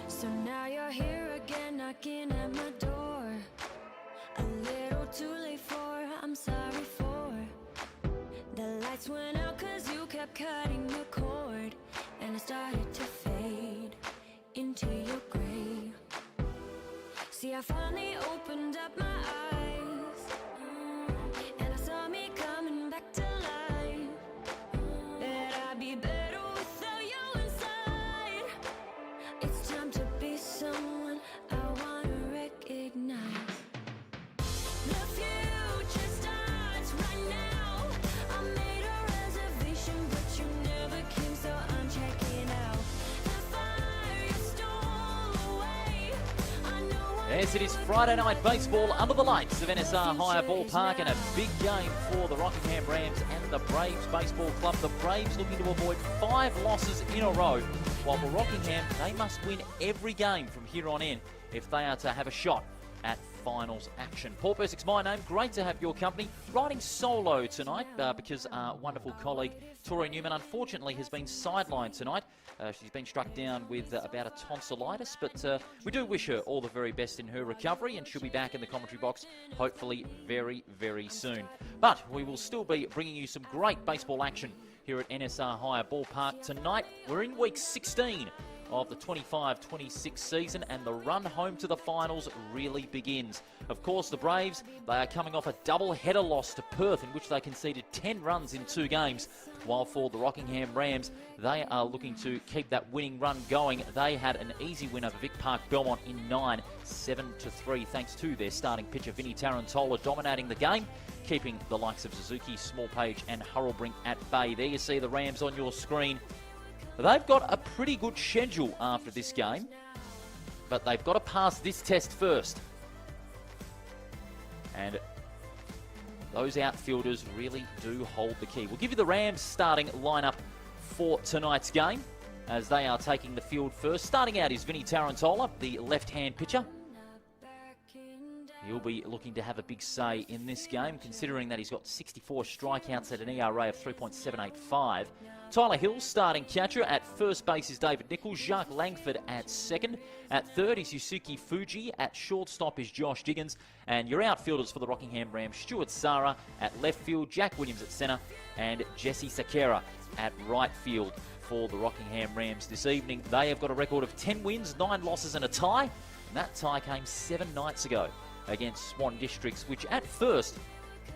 So now you're here again, knocking at my door. A little too late for, I'm sorry for. The lights went out cause you kept cutting the cord, and I started to fade into your gray. See, I finally opened up my eyes, and I saw me coming back to life. That I'd be better without you inside. It's time to be someone I wanna recognize. The future starts right now. I made a reservation, but you never came, so I'm checking out. The fire you stole away. I know. Yes, it is Friday night baseball under the lights of NSR Hire Ballpark, and a big game for the Rockingham Rams and the Braves Baseball Club. The Braves looking to avoid 5 losses in a row, while for Rockingham, they must win every game from here on in if they are to have a shot at finals action. Paul Persick's my name. Great to have your company. Riding solo tonight because our wonderful colleague Tori Newman unfortunately has been sidelined tonight. She's been struck down with about a tonsillitis, but we do wish her all the very best in her recovery, and she'll be back in the commentary box hopefully very, very soon. But we will still be bringing you some great baseball action here at NSR Hire Ballpark tonight. We're in week 16 of the 25-26 season, and the run home to the finals really begins. Of course, the Braves, they are coming off a double-header loss to Perth in which they conceded 10 runs in 2 games, while for the Rockingham Rams, they are looking to keep that winning run going. They had an easy win over Vic Park Belmont in 9, 7-3, thanks to their starting pitcher Vinny Tarantola dominating the game, keeping the likes of Suzuki, Smallpage and Hurlbrink at bay. There you see the Rams on your screen. They've got a pretty good schedule after this game, but they've got to pass this test first. And those outfielders really do hold the key. We'll give you the Rams starting lineup for tonight's game as they are taking the field first. Starting out is Vinny Tarantola, the left-hand pitcher. He'll be looking to have a big say in this game, considering that he's got 64 strikeouts at an ERA of 3.785. Tyler Hill, starting catcher. At first base is David Nichols. Jacques Langford at second. At third is Yusuke Fuji. At shortstop is Josh Diggins. And your outfielders for the Rockingham Rams, Stuart Sara at left field, Jack Williams at centre, and Jesse Sakera at right field for the Rockingham Rams this evening. They have got a record of 10 wins, 9 losses and a tie. And that tie came 7 nights ago against Swan Districts, which at first,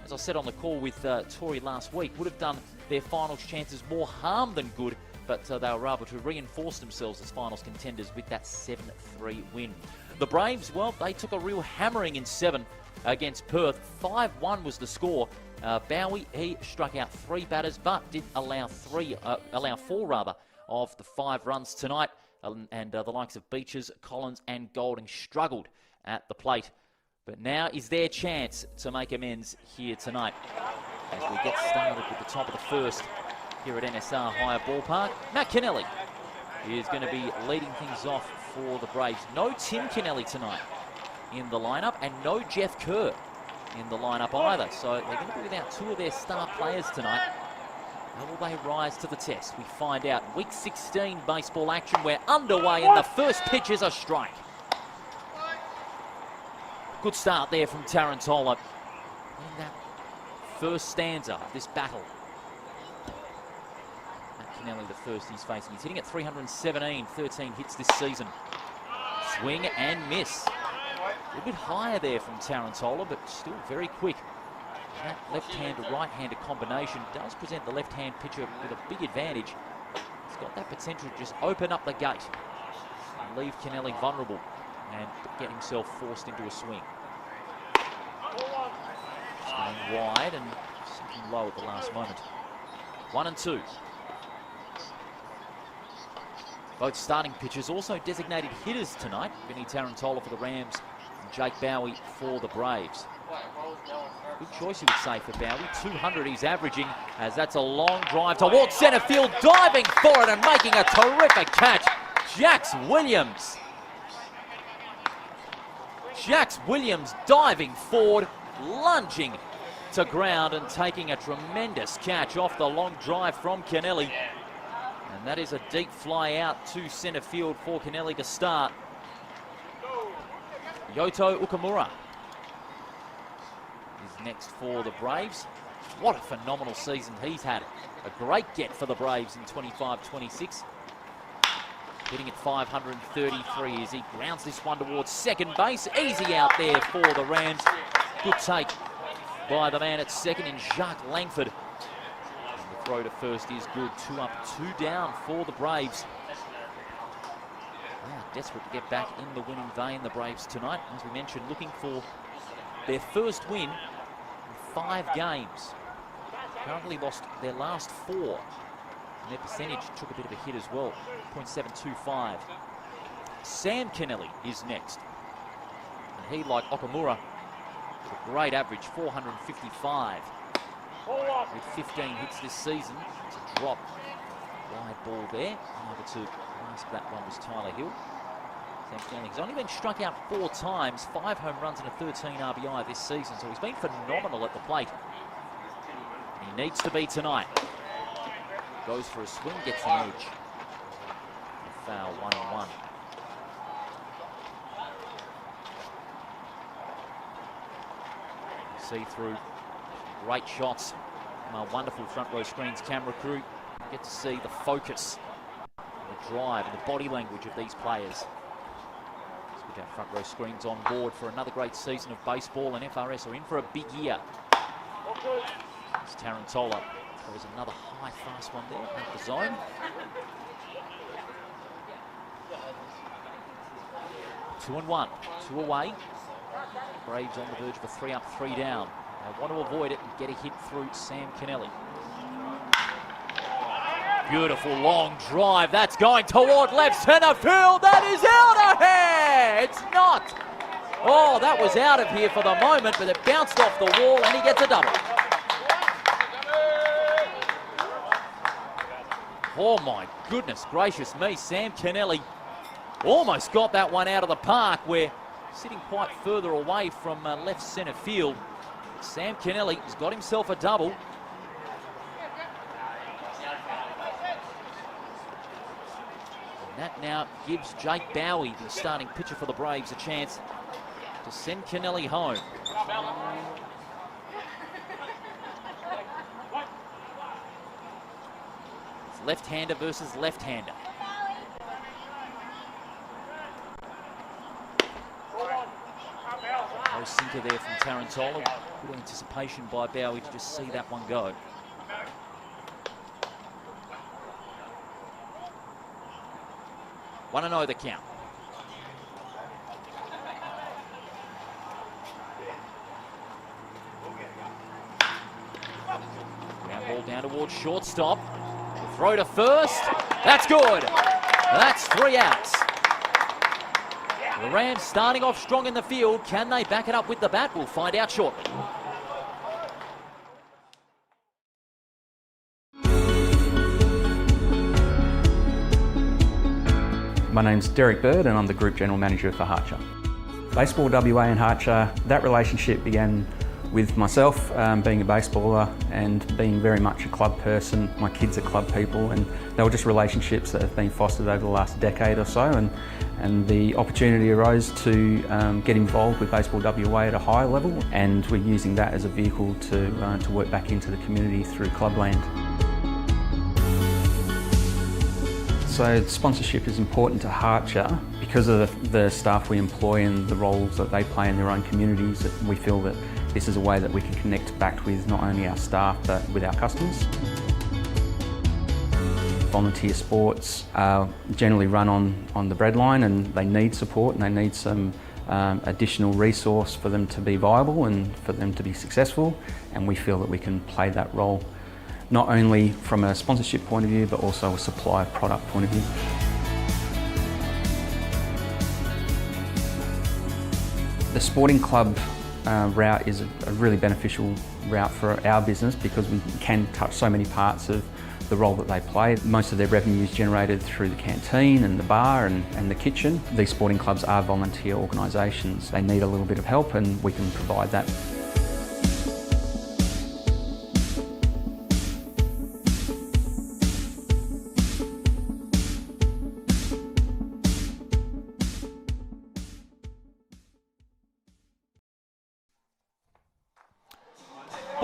as I said on the call with Tori last week, would have done their finals chances more harm than good, but they were able to reinforce themselves as finals contenders with that 7-3 win. The Braves, well, they took a real hammering in 7 against Perth. 5-1 was the score. Bowie, he struck out 3 batters, but did allow 4 of the 5 runs tonight. And the likes of Beaches, Collins and Golding struggled at the plate. But now is their chance to make amends here tonight as we get started with the top of the first here at NSR Hire Ballpark. Matt Kennelly is going to be leading things off for the Braves. No Tim Kennelly tonight in the lineup, and no Jeff Kerr in the lineup either. So they're going to be without 2 of their star players tonight. How will they rise to the test? We find out. Week 16 baseball action. We're underway, and the first pitch is a strike. Good start there from Tarantola in that first stanza of this battle. Matt Kennelly, the first he's facing. He's hitting at 317, 13 hits this season. Swing and miss. A little bit higher there from Tarantola, but still very quick. That left-hand to right-hander combination does present the left-hand pitcher with a big advantage. He's got that potential to just open up the gate and leave Kennelly vulnerable and get himself forced into a swing. Just going wide and sinking low at the last moment. 1-2. Both starting pitchers, also designated hitters tonight. Vinny Tarantola for the Rams and Jake Bowie for the Braves. Good choice, you would say, for Bowie. 200 he's averaging, as that's a long drive towards centre field, diving for it and making a terrific catch. Jax Williams. Jax Williams diving forward, lunging to ground and taking a tremendous catch off the long drive from Kennelly. And that is a deep fly out to centre field for Kennelly to start. Yoto Ukamura is next for the Braves. What a phenomenal season he's had. A great get for the Braves in 25-26. Hitting at 533 as he grounds this one towards second base. Easy out there for the Rams. Good take by the man at second in Jacques Langford. And the throw to first is good. 2 up, 2 down for the Braves. Wow, desperate to get back in the winning vein, the Braves tonight. As we mentioned, looking for their first win in 5 games. Currently lost their last 4. And their percentage took a bit of a hit as well, 0.725. Sam Kennelly is next. And he, like Okamura, with a great average, 455. With 15 hits this season. It's a drop. Wide ball there. Over to grasp that one was Tyler Hill. Sam Kennelly's only been struck out 4 times, 5 home runs and a 13 RBI this season, so he's been phenomenal at the plate. And he needs to be tonight. Goes for a swing, gets the edge. A foul, 1-1. See through great shots from our wonderful front row screens camera crew. Get to see the focus, the drive and the body language of these players. As we have front row screens on board for another great season of baseball, and FRS are in for a big year. It's Tarantola. Throws another high fast one there at the zone. Two and 1, 2 away. Braves on the verge of a 3 up, 3 down. They want to avoid it and get a hit through Sam Kennelly. Beautiful long drive. That's going toward left centre field. That is out of here. It's not. Oh, that was out of here for the moment, but it bounced off the wall and he gets a double. Oh my goodness gracious me. Sam Kennelly almost got that one out of the park. We're sitting quite further away from left centre field. Sam Kennelly has got himself a double. That now gives Jake Bowie, the starting pitcher for the Braves, a chance to send Kennelly home. It's left-hander versus left-hander. No sinker there from Tarantola. Good anticipation by Bowie to just see that one go. Want to know the count. Ground ball down towards shortstop. Throw to first. That's good. That's 3 outs. The Rams starting off strong in the field. Can they back it up with the bat? We'll find out shortly. My name's Derek Bird and I'm the Group General Manager for Harcher. Baseball WA and Harcher, that relationship began with myself being a baseballer and being very much a club person. My kids are club people, and they were just relationships that have been fostered over the last decade or so, and the opportunity arose to get involved with Baseball WA at a higher level, and we're using that as a vehicle to work back into the community through Clubland. So sponsorship is important to Harcher because of the staff we employ and the roles that they play in their own communities. We feel that this is a way that we can connect back with not only our staff but with our customers. Volunteer sports are generally run on the breadline, and they need support and they need some additional resource for them to be viable and for them to be successful, and we feel that we can play that role not only from a sponsorship point of view, but also a supply of product point of view. The sporting club route is a really beneficial route for our business because we can touch so many parts of the role that they play. Most of their revenue is generated through the canteen and the bar and the kitchen. These sporting clubs are volunteer organisations. They need a little bit of help, and we can provide that.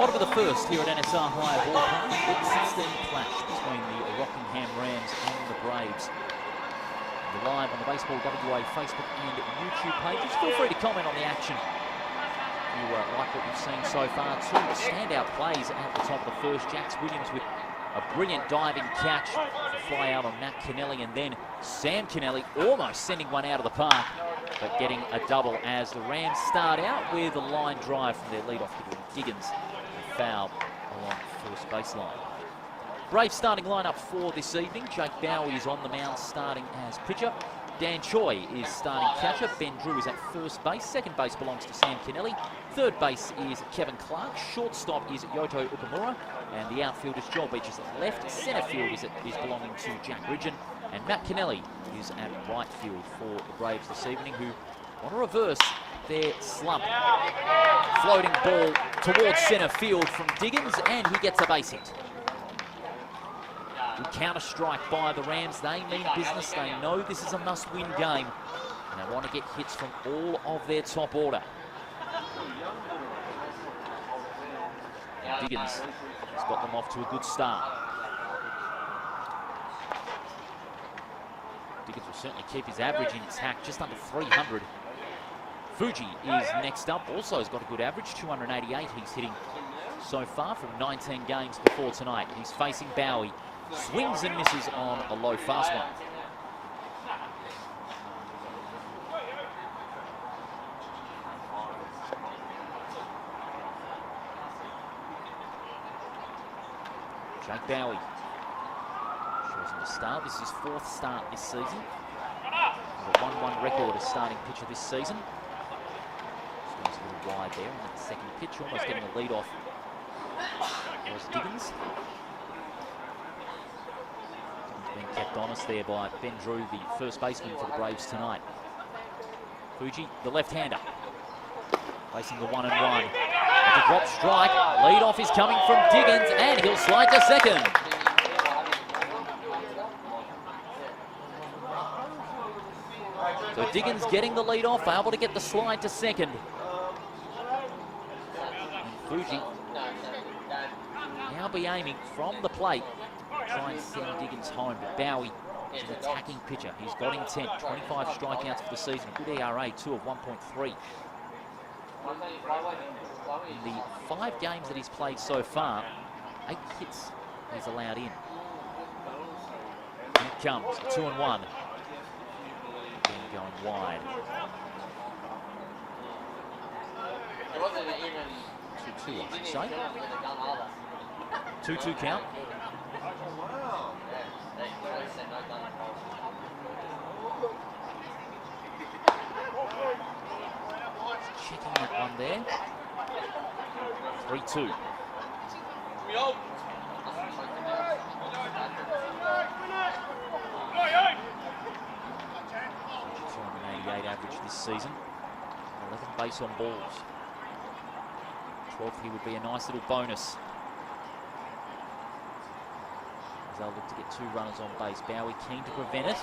Bottom of the first here at NSR High Ballpark. Big 16 clash between the Rockingham Rams and the Braves. We're live on the Baseball WA Facebook and YouTube pages. Feel free to comment on the action. If you like what you've seen so far, two standout plays at the top of the first. Jax Williams with a brilliant diving catch to fly out on Matt Kennelly, and then Sam Kennelly almost sending one out of the park, but getting a double as the Rams start out with a line drive from their leadoff hitter Diggins, a foul along first baseline. Braves starting lineup for this evening. Jake Bowie is on the mound starting as pitcher. Dan Choi is starting catcher. Ben Drew is at first base. Second base belongs to Sam Kennelly. Third base is Kevin Clark. Shortstop is Yoto Ukamura. And the outfield is Joel Beach is at left. Centre field is belonging to Jack Ridgen. And Matt Kennelly is at right field for the Braves this evening, who want to reverse their slump. Floating ball towards centre field from Diggins, and he gets a base hit. Good counter strike by the Rams. They mean business. They know this is a must-win game, and they want to get hits from all of their top order. And Diggins has got them off to a good start. Diggins will certainly keep his average intact, just under 300. Fuji is next up, also has got a good average, 288 he's hitting so far from 19 games before tonight. He's facing Bowie. Swings and misses on a low fast one. Jake Bowie shows him to start. This is his fourth start this season. The 1-1 record as starting pitcher this season. Swings a little wide there on that second pitch, almost getting a lead off. Was Diggins. Being kept honest there by Ben Drew, the first baseman for the Braves tonight. Fuji, the left-hander, facing the 1-1. With a drop strike, lead-off is coming from Diggins, and he'll slide to second. So Diggins getting the lead-off, able to get the slide to second. And Fuji now be aiming from the plate. Try and send Diggins home, but Bowie is an attacking pitcher. He's got intent, 25 strikeouts for the season, a good ERA too of 1.3. In the 5 games that he's played so far, 8 hits he's allowed in. Here it comes, 2-1. Again going wide. 2-2, I should say. 2-2 count. Checking that one there. 3-2. 288 average this season. 11 base on balls. 12th here would be a nice little bonus. As they'll look to get 2 runners on base. Bowie keen to prevent it.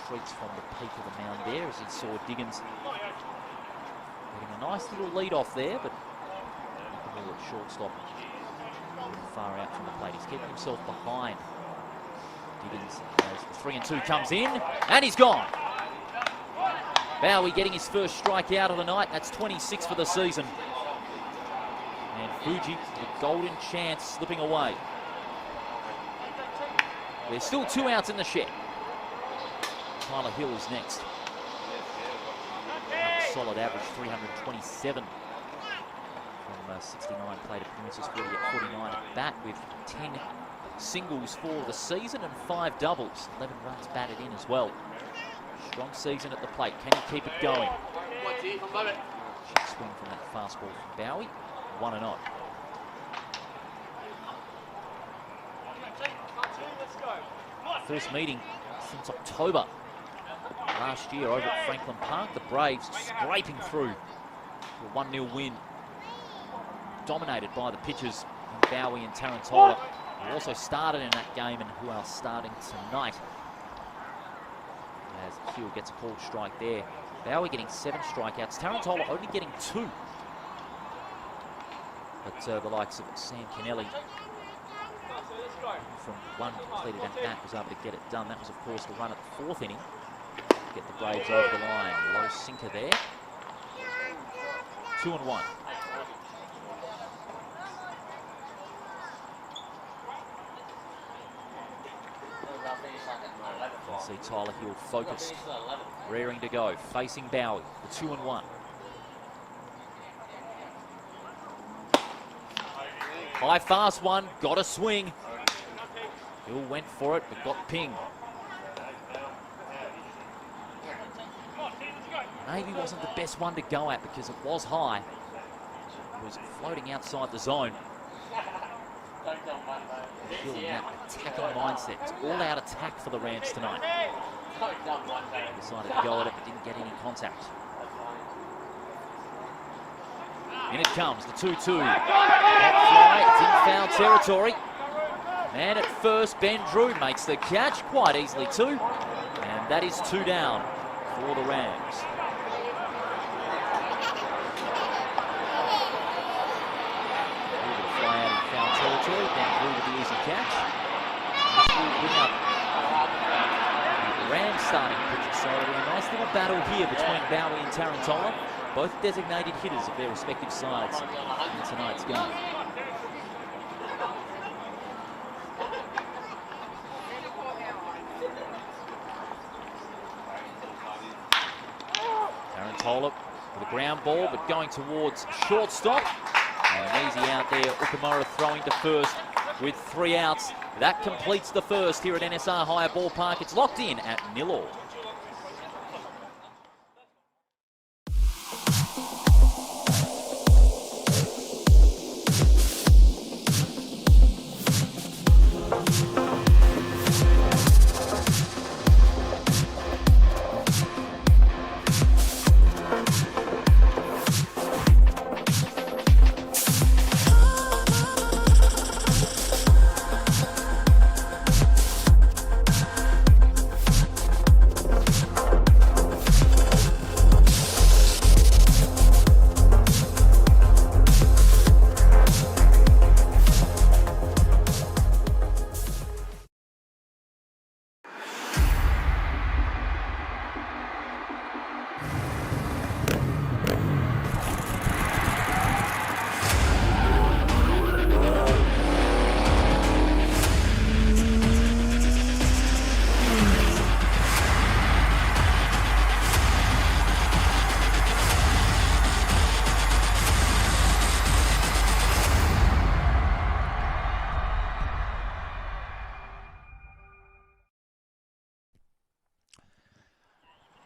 Retreats from the peak of the mound there as he saw Diggins getting a nice little lead off there, but the ball at shortstop far out from the plate. He's keeping himself behind Diggins as the 3-2 comes in, and he's gone. Bowie getting his first strikeout of the night. That's 26 for the season. And Fuji, the golden chance, slipping away. There's still 2 outs in the shed. Tyler Hill is next. Solid average, 327 from 69 plate appearances, 40 at 49 at bat, with 10 singles for the season and 5 doubles. 11 runs batted in as well. Strong season at the plate. Can he keep it going? Swing from that fastball from Bowie. 1-0. First meeting since October last year over at Franklin Park. The Braves scraping through to a 1-0 win. Dominated by the pitchers in Bowie and Tarantola, who also started in that game and who are starting tonight. As Hill gets a called strike there. Bowie getting 7 strikeouts. Tarantola only getting 2. But the likes of Sam Kennelly, from one completed at bat, was able to get it done. That was, of course, the run at the 4th inning. Get the Braves over the line. Low sinker there. 2-1. You see Tyler Hill focused, rearing to go, facing Bowie, the 2-1. High fast one, got a swing. Hill went for it, but got pinged. Maybe wasn't the best one to go at because it was high. It was floating outside the zone. Hill in that attacking mindset. It's all-out attack for the Rams tonight. Decided to go at it, but didn't get any contact. In it comes, the 2-2. Hot fly, it's in foul territory. Man at first, Ben Drew makes the catch quite easily too. And that is 2 down for the Rams. Fly out in foul territory, Ben Drew with the easy catch. This will bring up the Rams starting pitcher. So it'll be a nice little battle here between Bowie and Tarantola. Both designated hitters of their respective sides in tonight's game. Tarantola with a ground ball, but going towards shortstop. And an easy out there. Ukamura throwing to first with 3 outs. That completes the first here at NSR Higher Ballpark. It's locked in at 0-0.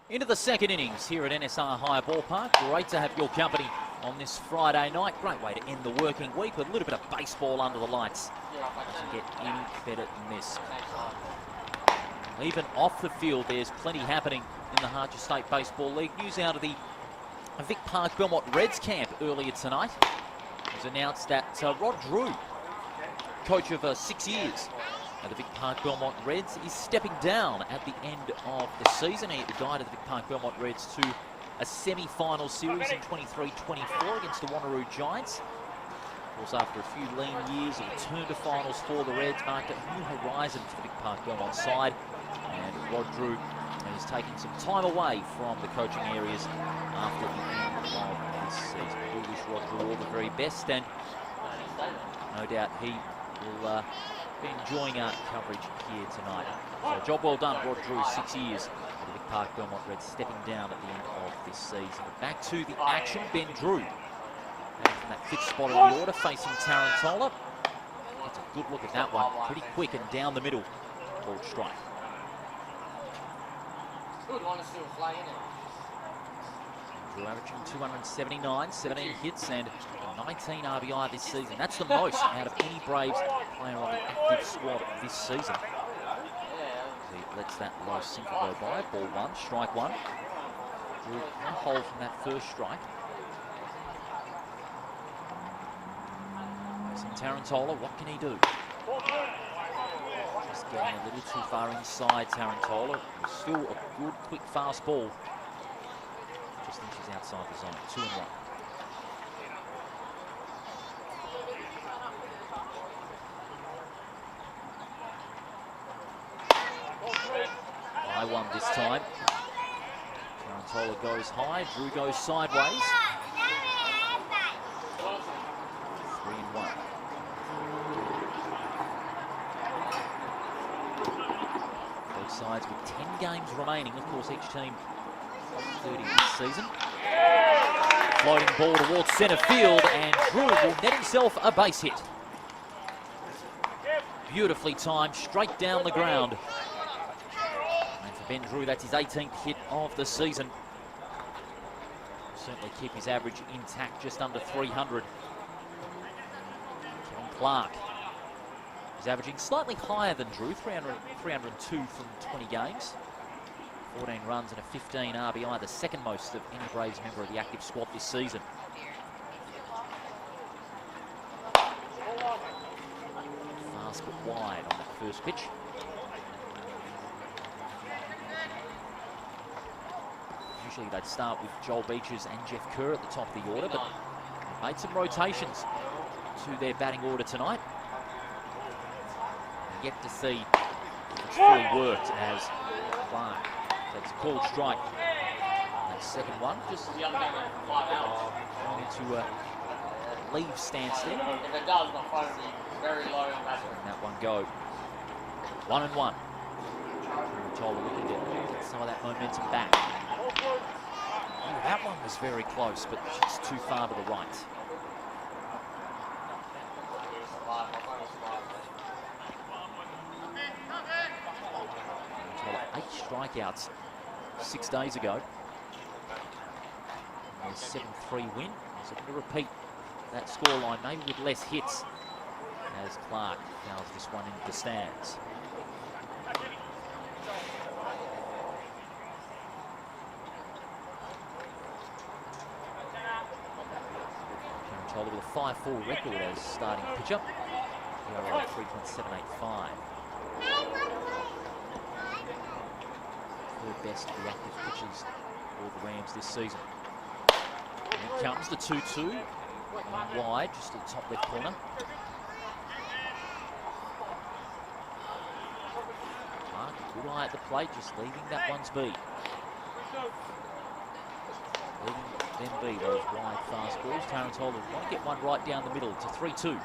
Into the second innings here at NSR Higher Ballpark. Great to have your company on this Friday night. Great way to end the working week with a little bit of baseball under the lights. Doesn't get any better than this. Even off the field, there's plenty happening in the Harcher State Baseball League. News out of the Vic Park Belmont Reds camp earlier tonight. It was announced that Rod Drew, coach of 6 years at the Vic Park Belmont Reds, is stepping down at the end of the season. He guided the Vic Park Belmont Reds to a semi-final series in 23-24 against the Wanneroo Giants. Of course, after a few lean years, a return to finals for the Reds marked a new horizon for the Vic Park Belmont side. And Rod Drew is taking some time away from the coaching areas after the end of this season. We wish Rod Drew all the very best, and no doubt he will be enjoying our coverage here tonight. So job well done, Rod Drew, 6 years at the Vic Park Belmont Reds, stepping down at the end of this season. Back to the action, Ben Drew. And from that 5th spot in the order, facing Tarantola. That's a good look at that one. Pretty quick and down the middle. Called strike. Drew averaging 279, 17 hits and 19 RBI this season. That's the most out of any Braves player on the active squad this season. He lets that low sinker go by. Ball 1, strike 1. Drew on hold from that first strike. Tarantola, what can he do? Just getting a little too far inside Tarantola. Still a good, quick, fast ball. Just inches outside the zone. 2-1. High one this time. Tarantola goes high, Drew goes sideways. 3-1. Both sides with 10 games remaining. Of course, each team 30 this season. Floating ball towards centre field, and Drew will net himself a base hit. Beautifully timed, straight down the ground. And for Ben Drew, that's his 18th hit of the season. Certainly keep his average intact, just under 300. Kevin Clark is averaging slightly higher than Drew, 302 from 20 games. 14 runs and a 15 RBI, the second most of any Braves member of the active squad this season. Fast but wide on that first pitch. Usually they'd start with Joel Beaches and Jeff Kerr at the top of the order, but made some rotations to their batting order tonight. Yet to see if it's fully worked as Clark takes a called strike. That second one just going into a leave stance there. If it does, my phone will be very low on that one. That one go. 1-1. Tarantola looking to get some of that momentum back. Oh, that one was very close, but just too far to the right. Tarantola 8 strikeouts 6 days ago. A 7-3 win. So going to repeat that scoreline, maybe with less hits, as Clark fouls this one into the stands. Tarantola with a 5-4 record as starting pitcher. ERA 3.785. Third best of the active pitchers for the Rams this season. Here comes the 2-2. Wide, just to the top left corner. Clark, good eye at the plate, just leaving that one's be. Leaving them be, those wide fast balls. Tarantola want to get one right down the middle. It's a 3-2.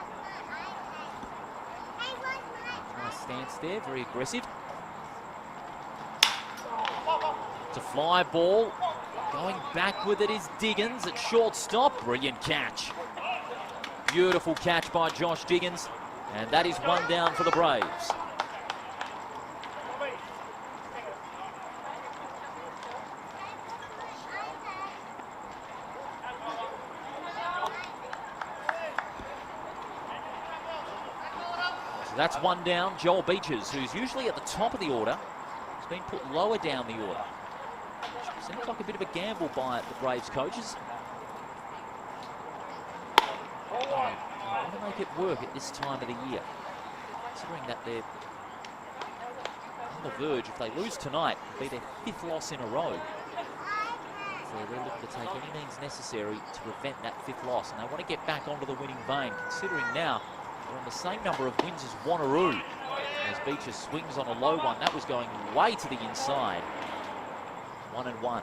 Nice stance there, very aggressive. It's a fly ball. Going back with it is Diggins at shortstop. Brilliant catch. Beautiful catch by Josh Diggins. And that is one down for the Braves. So that's one down. Joel Beaches, who's usually at the top of the order, has been put lower down the order. Seems like a bit of a gamble by the Braves coaches. They want to make it work at this time of the year, considering that they're on the verge. If they lose tonight, it'll be their 5th loss in a row. So they're looking to take any means necessary to prevent that 5th loss, and they want to get back onto the winning vein, considering now they're on the same number of wins as Wanneroo. As Beecher swings on a low one, that was going way to the inside. 1-1. Got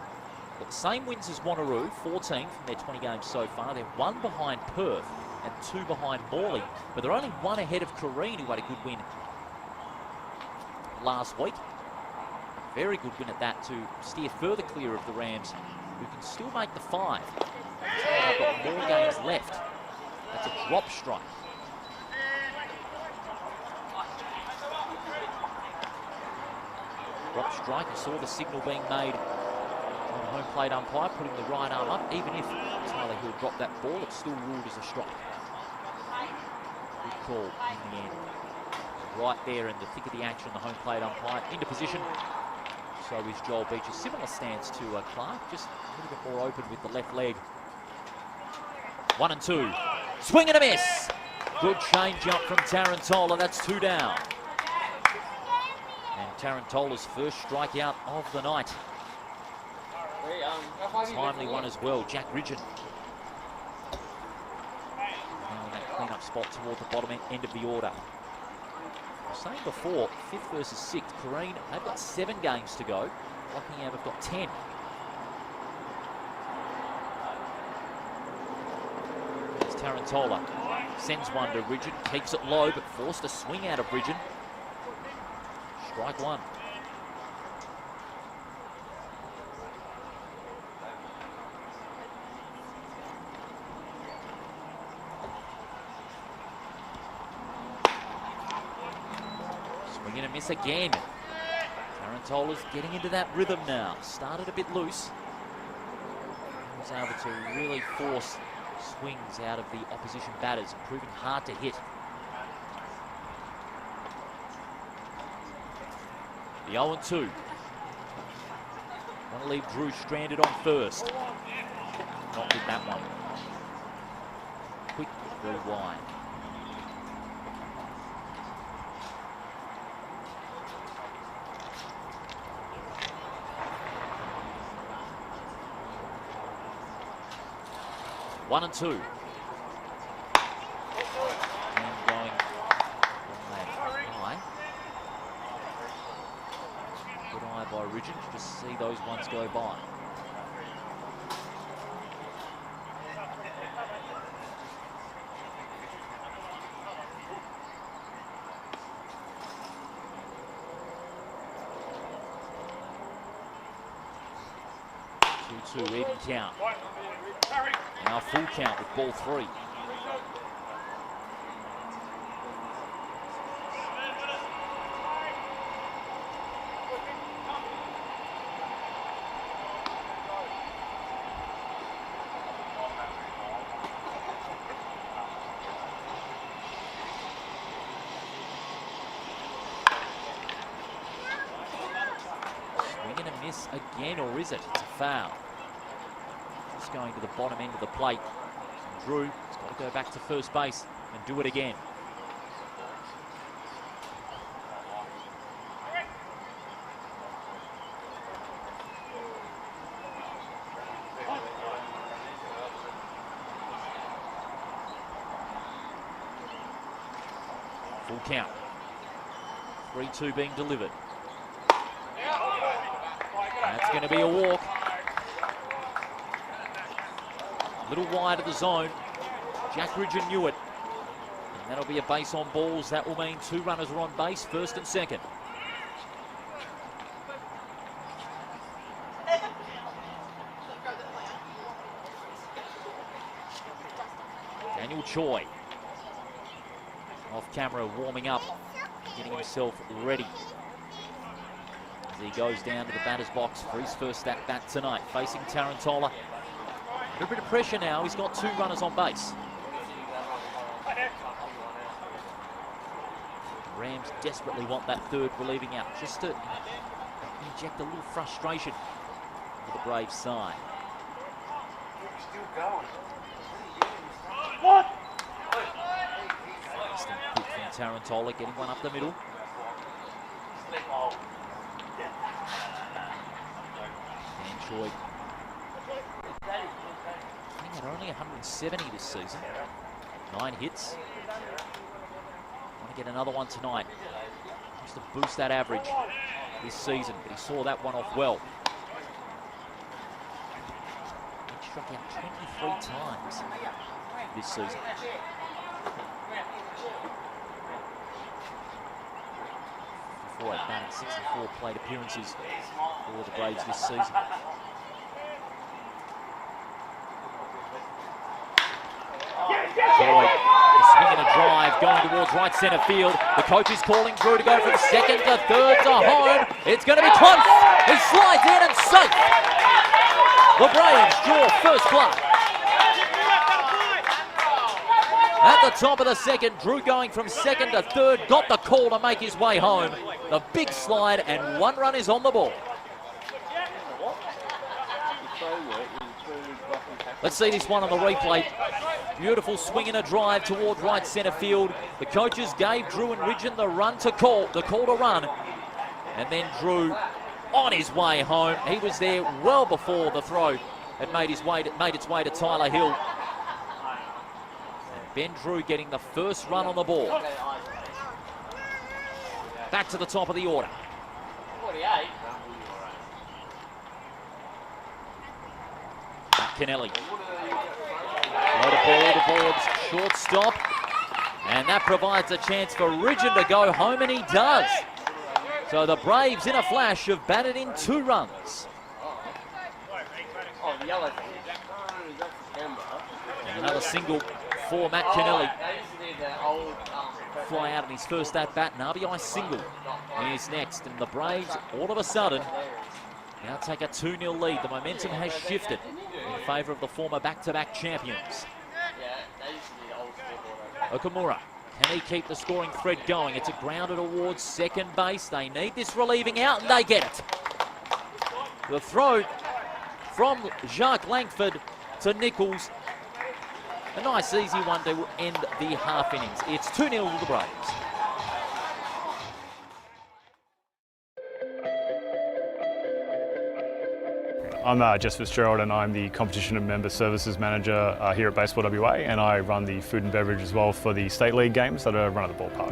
the same wins as Wanneroo, 14 from their 20 games so far. They're 1 behind Perth and 2 behind Morley, but they're only 1 ahead of Kareen, who had a good win last week. Very good win at that to steer further clear of the Rams, who can still make the 5. They've got more games left. That's a drop strike. Drop strike, you saw the signal being made on the home plate umpire, putting the right arm up. Even if Tyler Hill dropped that ball, it's still ruled as a strike. Good call in the end. Right there in the thick of the action, the home plate umpire into position. So is Joel Beaches. Similar stance to Clark, just a little bit more open with the left leg. 1-2. Swing and a miss. Good change up from Tarantola. That's 2 down. And Tarantola's first strikeout of the night. Timely one as well, Jack Ridgen. Now in that clean-up spot toward the bottom end of the order. saying before, 5th versus 6th. Kareen, they've got 7 games to go. Rockingham have got 10. There's Tarantola. Sends one to Ridgen. Keeps it low, but forced a swing out of Ridgen. Strike one. Swing and a miss again. Tarantola's getting into that rhythm now. Started a bit loose. Was able to really force swings out of the opposition batters, proving hard to hit. The 0-2. Want to leave Drew stranded on first. Not with that one. Quick, very wide. One and two. And going high. Good eye by Ridgen. Just see those ones go by. Two even count. Now full count with ball 3. Swing and a miss again, or is it? It's a foul. Just going to the bottom end of the plate. Drew has got to go back to first base and do it again. Full count. 3-2 being delivered. That's going to be a walk. A little wide of the zone. Jack Ridgen knew it. And that'll be a base on balls. That will mean 2 runners are on base, first and second. Daniel Choi. Off camera, warming up, getting himself ready. As he goes down to the batter's box for his first at bat tonight, facing Tarantola. A bit of pressure now. He's got 2 runners on base. Rams desperately want that third relieving out, just to inject a little frustration for the Braves side. What? Quick from Tarantola, getting one up the middle. And Choi at only 170 this season. 9 hits. Want to get another one tonight. Just to boost that average this season, but he saw that one off well. He struck out 23 times this season. Before at bat, 64 plate appearances for the Braves this season. Choi, swinging a drive, going towards right centre field. The coach is calling Drew to go from second to third to home. It's going to be close. He slides in and safe. The Braves draw first blood. At the top of the second, Drew going from second to third, got the call to make his way home. The big slide, and 1 run is on the ball. Let's see this one on the replay. Beautiful swing and a drive toward right centre field. The coaches gave Drew and Ridgen the call to run. And then Drew on his way home. He was there well before the throw had made its way to Tyler Hill. And Ben Drew getting the first run on the ball. back to the top of the order. 48. Kennelly. Loaded ball towards shortstop. And that provides a chance for Ridgeon to go home, and he does. So the Braves, in a flash, have batted in 2 runs. Oh, yellow. And another single for Matt Kennelly. Fly out in his first at-bat, an RBI single is next. And the Braves, all of a sudden, now take a 2-0 lead. The momentum has shifted in favour of the former back-to-back champions. Okamura, can he keep the scoring thread going? It's a grounded towards second base. They need this relieving out, and they get it. The throw from Jacques Langford to Nichols. A nice easy one to end the half innings. It's 2-0 to the Braves. I'm Jess Fitzgerald, and I'm the Competition and Member Services Manager here at Baseball WA, and I run the food and beverage as well for the State League games that are run at the ballpark.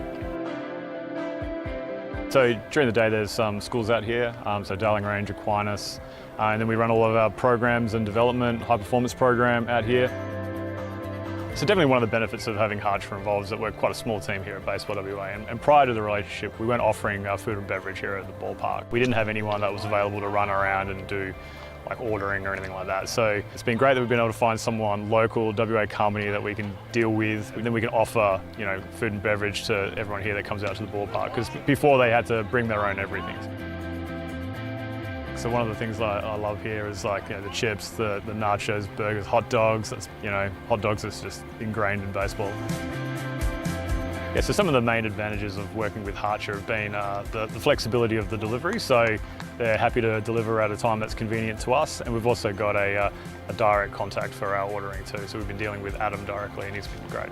So during the day there's some schools out here, so Darling Range, Aquinas, and then we run all of our programs and development, high performance program out here. So definitely one of the benefits of having Harcher involved is that we're quite a small team here at Baseball WA, and prior to the relationship we weren't offering food and beverage here at the ballpark. We didn't have anyone that was available to run around and do like ordering or anything like that. So it's been great that we've been able to find someone local, WA company that we can deal with, and then we can offer, you know, food and beverage to everyone here that comes out to the ballpark, because before they had to bring their own everything. So one of the things that I love here is, like, you know, the chips, the nachos, burgers, hot dogs. That's, you know, hot dogs is just ingrained in baseball. Yeah, so some of the main advantages of working with Harcher have been the flexibility of the delivery. So they're happy to deliver at a time that's convenient to us, and we've also got a direct contact for our ordering too. So we've been dealing with Adam directly, and he's been great.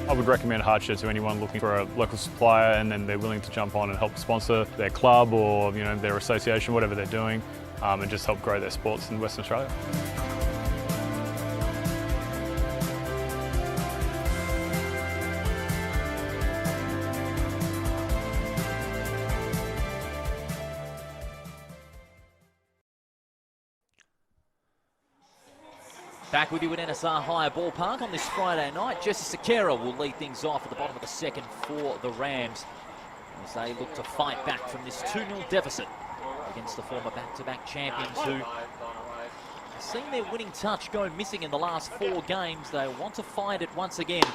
I would recommend Harcher to anyone looking for a local supplier, and then they're willing to jump on and help sponsor their club or, you know, their association, whatever they're doing, and just help grow their sports in Western Australia. Back with you at NSR High Ballpark on this Friday night. Jesse Sequeira will lead things off at the bottom of the second for the Rams as they look to fight back from this 2-0 deficit against the former back-to-back champions, who have seen their winning touch go missing in the last 4 games. They want to find it once again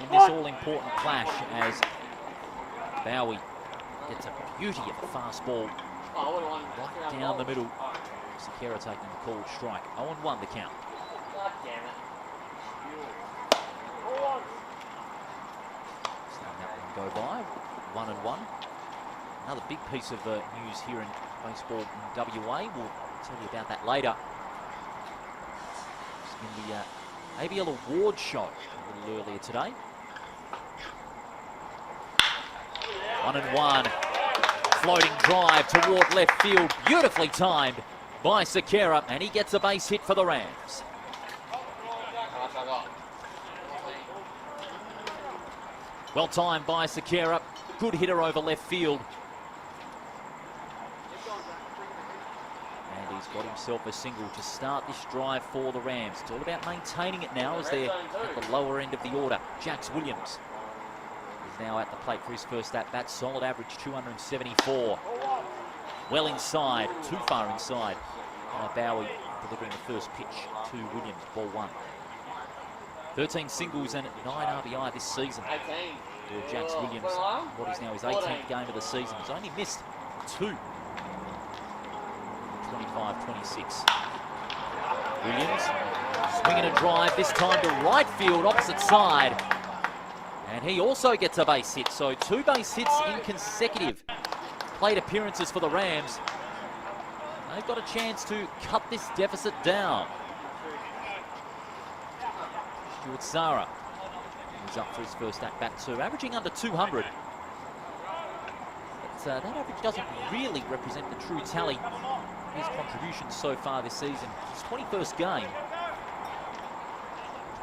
in this all-important clash as Bowie gets a beauty of a fastball right down the middle. Sequeira taking the called strike. 0-1 the count. God damn it. Just letting that one go by. 1-1. Another big piece of news here in baseball in WA. We'll tell you about that later. In the ABL Awards show a little earlier today. 1-1. Floating drive toward left field. Beautifully timed by Sequeira, and he gets a base hit for the Rams. Well timed by Sequeira. Good hitter over left field. And he's got himself a single to start this drive for the Rams. It's all about maintaining it now as they're at the lower end of the order. Jax Williams is now at the plate for his first at-bat. Solid average, 274. Well inside, too far inside. Bowie delivering the first pitch to Williams, ball 1. 13 singles and 9 RBI this season for Jax Williams. What is now his 18th game of the season. He's only missed 2. 25-26. Williams swinging a drive, this time to right field, opposite side. And he also gets a base hit. So 2 base hits in consecutive plate appearances for the Rams. They've got a chance to cut this deficit down. Stuart Sara is up for his first at-bat too, averaging under 200. But that average doesn't really represent the true tally of his contributions so far this season. His 21st game,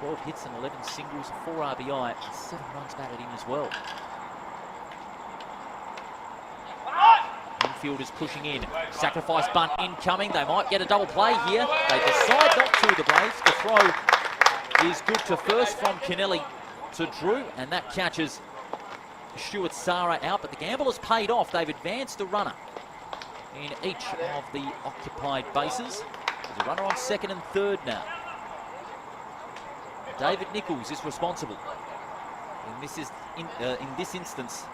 12 hits and 11 singles, 4 RBI, and 7 runs batted in as well. fielders pushing in. Sacrifice bunt incoming. They might get a double play here. They decide not to, the Braves. The throw is good to first from Kennelly to Drew, and that catches Stuart Sara out. But the gamble has paid off. They've advanced a runner in each of the occupied bases. There's a runner on second and third now. David Nichols is responsible in this instance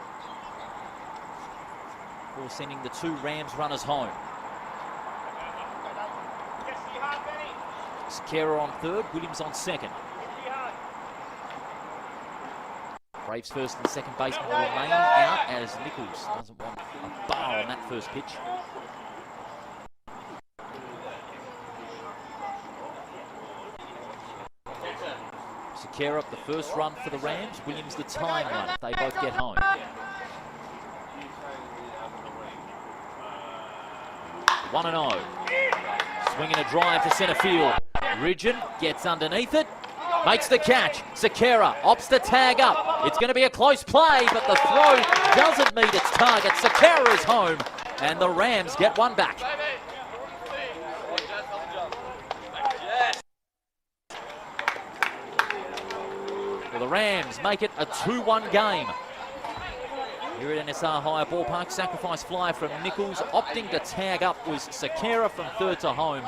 for sending the two Rams runners home. Sakera on third, Williams on second. Braves first and second baseman will remain out as Nichols doesn't want a bar on that first pitch. Sakera up the first run for the Rams, Williams the tying run. They both get home. 1-0. Swinging a drive to centre field. Ridgen gets underneath it, makes the catch. Sakera opts to tag up. It's going to be a close play, but the throw doesn't meet its target. Sakera is home, and the Rams get one back. Well, the Rams make it a 2-1 game. Here at NSR Higher Ballpark, sacrifice fly from Nichols. Opting to tag up was Sakera from third to home.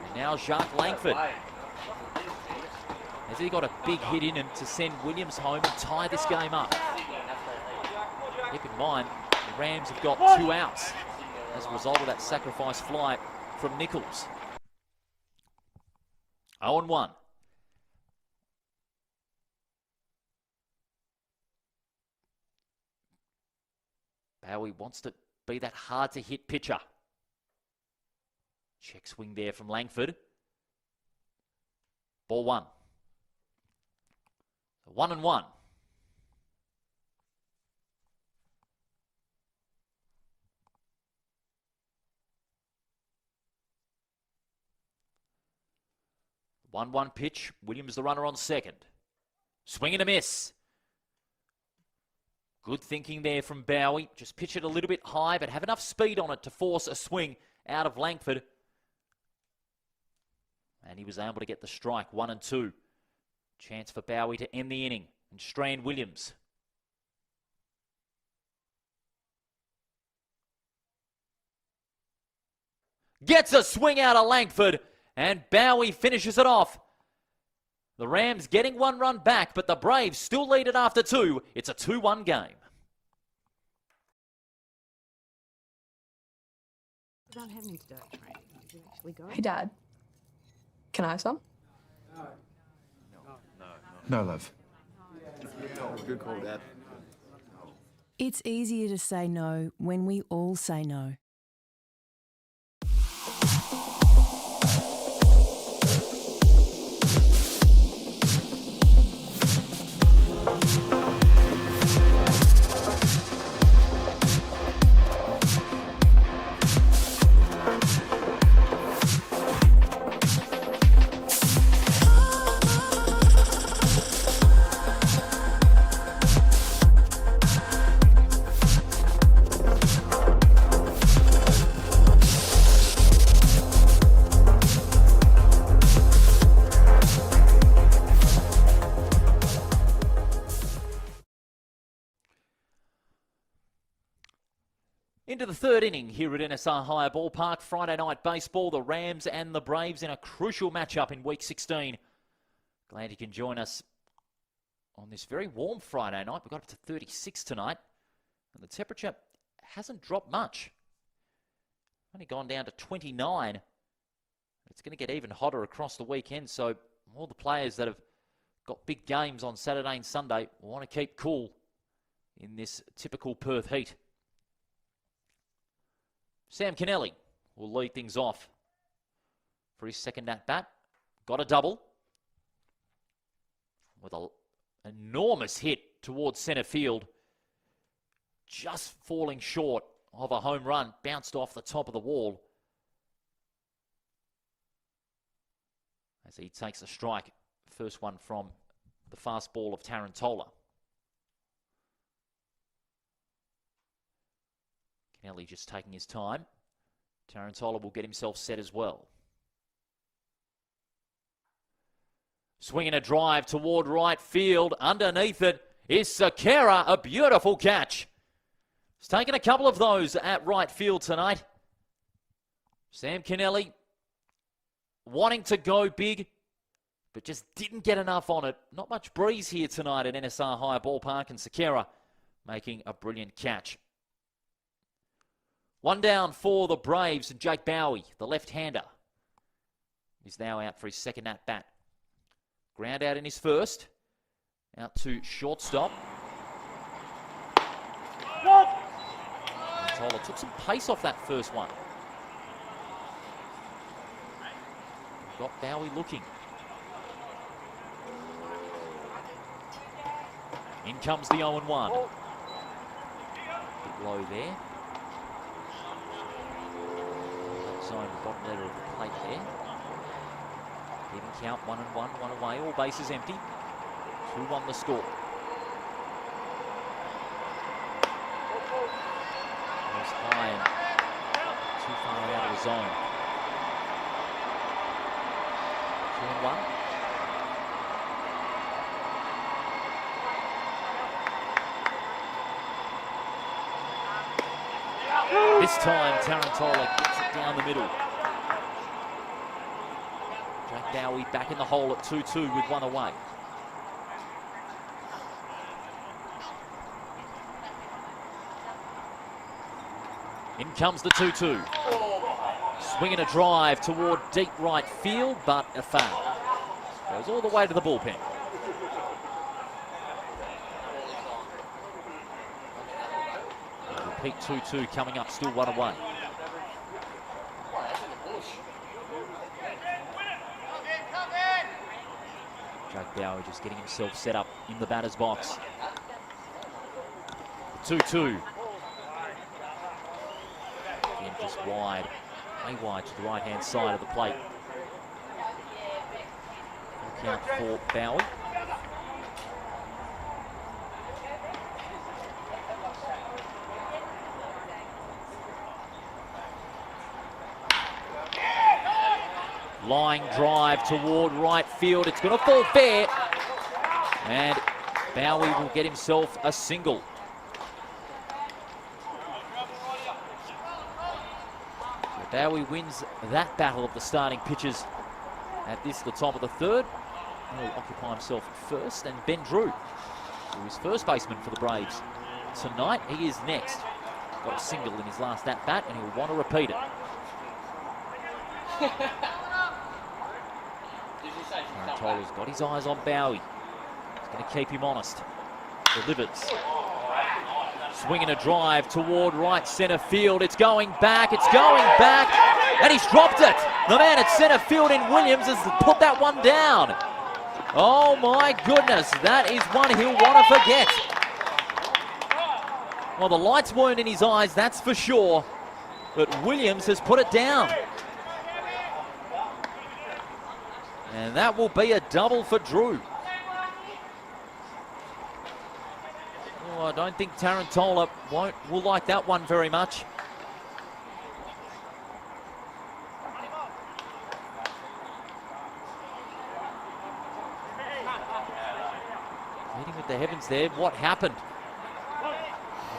And now Jacques Langford. Has he got a big hit in him to send Williams home and tie this game up? Keep in mind, the Rams have got 2 outs as a result of that sacrifice fly from Nichols. 0-1. Bowie wants to be that hard-to-hit pitcher. Check swing there from Langford. Ball 1. 1-1. The 1-1 pitch. Williams the runner on second. Swing and a miss. Good thinking there from Bowie. Just pitch it a little bit high, but have enough speed on it to force a swing out of Langford. And he was able to get the strike, 1-2. Chance for Bowie to end the inning and strand Williams. Gets a swing out of Langford, and Bowie finishes it off. The Rams getting 1 run back, but the Braves still lead it after 2. It's a 2-1 game. Without having to do it, right? You actually go. Hey, Dad. Can I have some? No, love. Good call, Dad. It's easier to say no when we all say no. Into the third inning here at NSR Higher Ballpark. Friday night baseball, the Rams and the Braves in a crucial matchup in Week 16. Glad you can join us on this very warm Friday night. We've got up to 36 tonight, and the temperature hasn't dropped much. Only gone down to 29. It's going to get even hotter across the weekend, so all the players that have got big games on Saturday and Sunday will want to keep cool in this typical Perth heat. Sam Kennelly will lead things off for his second at-bat. Got a double with an enormous hit towards centre field. Just falling short of a home run. Bounced off the top of the wall as he takes a strike. First one from the fastball of Tarantola. Kennelly just taking his time. Tarantola will get himself set as well. Swinging a drive toward right field. Underneath it is Sakera, a beautiful catch. He's taken a couple of those at right field tonight. Sam Kennelly wanting to go big, but just didn't get enough on it. Not much breeze here tonight at NSR High Ballpark, and Sakera making a brilliant catch. One down for the Braves, and Jake Bowie, the left-hander, is now out for his second at-bat. Ground out in his first. Out to shortstop. Tarantola took some pace off that first one. Got Bowie looking. In comes the 0-1. Bit low there. Zone the bottom letter of the plate there. Even count, 1-1, one away, all bases empty. 2-1 the score. Goes high and too far out of the zone. 2-1. This time, Tarantola gets it down the middle. Jake Bowie back in the hole at 2-2 with one away. In comes the 2-2. Swinging a drive toward deep right field, but a foul. Goes all the way to the bullpen. Repeat 2-2 coming up, still one away. Jake Bowie just getting himself set up in the batter's box. 2-2. Again, just wide, way wide to the right-hand side of the plate. Count for Bowie. Line drive toward right field. It's going to fall fair. And Bowie will get himself a single. So Bowie wins that battle of the starting pitchers at the top of the third. He'll occupy himself at first. And Ben Drew, who is first baseman for the Braves tonight, he is next. Got a single in his last at-bat, and he'll want to repeat it. Tarantola's got his eyes on Bowie. He's going to keep him honest. Delivers. Swinging a drive toward right centre field. It's going back, and he's dropped it. The man at centre field in Williams has put that one down. Oh my goodness, that is one he'll want to forget. Well, the lights weren't in his eyes, that's for sure, but Williams has put it down. And that will be a double for Drew. Oh, I don't think Tarantola will like that one very much. Meeting with the heavens there. What happened? I'm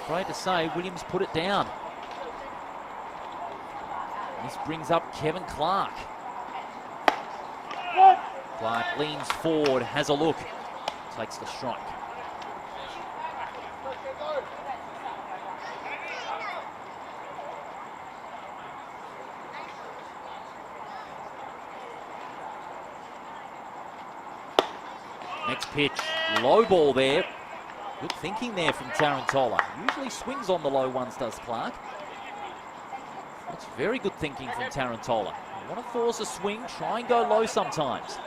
afraid to say Williams put it down. This brings up Kevin Clark. Clark leans forward, has a look, takes the strike. Next pitch, low ball there. Good thinking there from Tarantola. Usually swings on the low ones, does Clark. That's very good thinking from Tarantola. You want to force a swing, try and go low sometimes.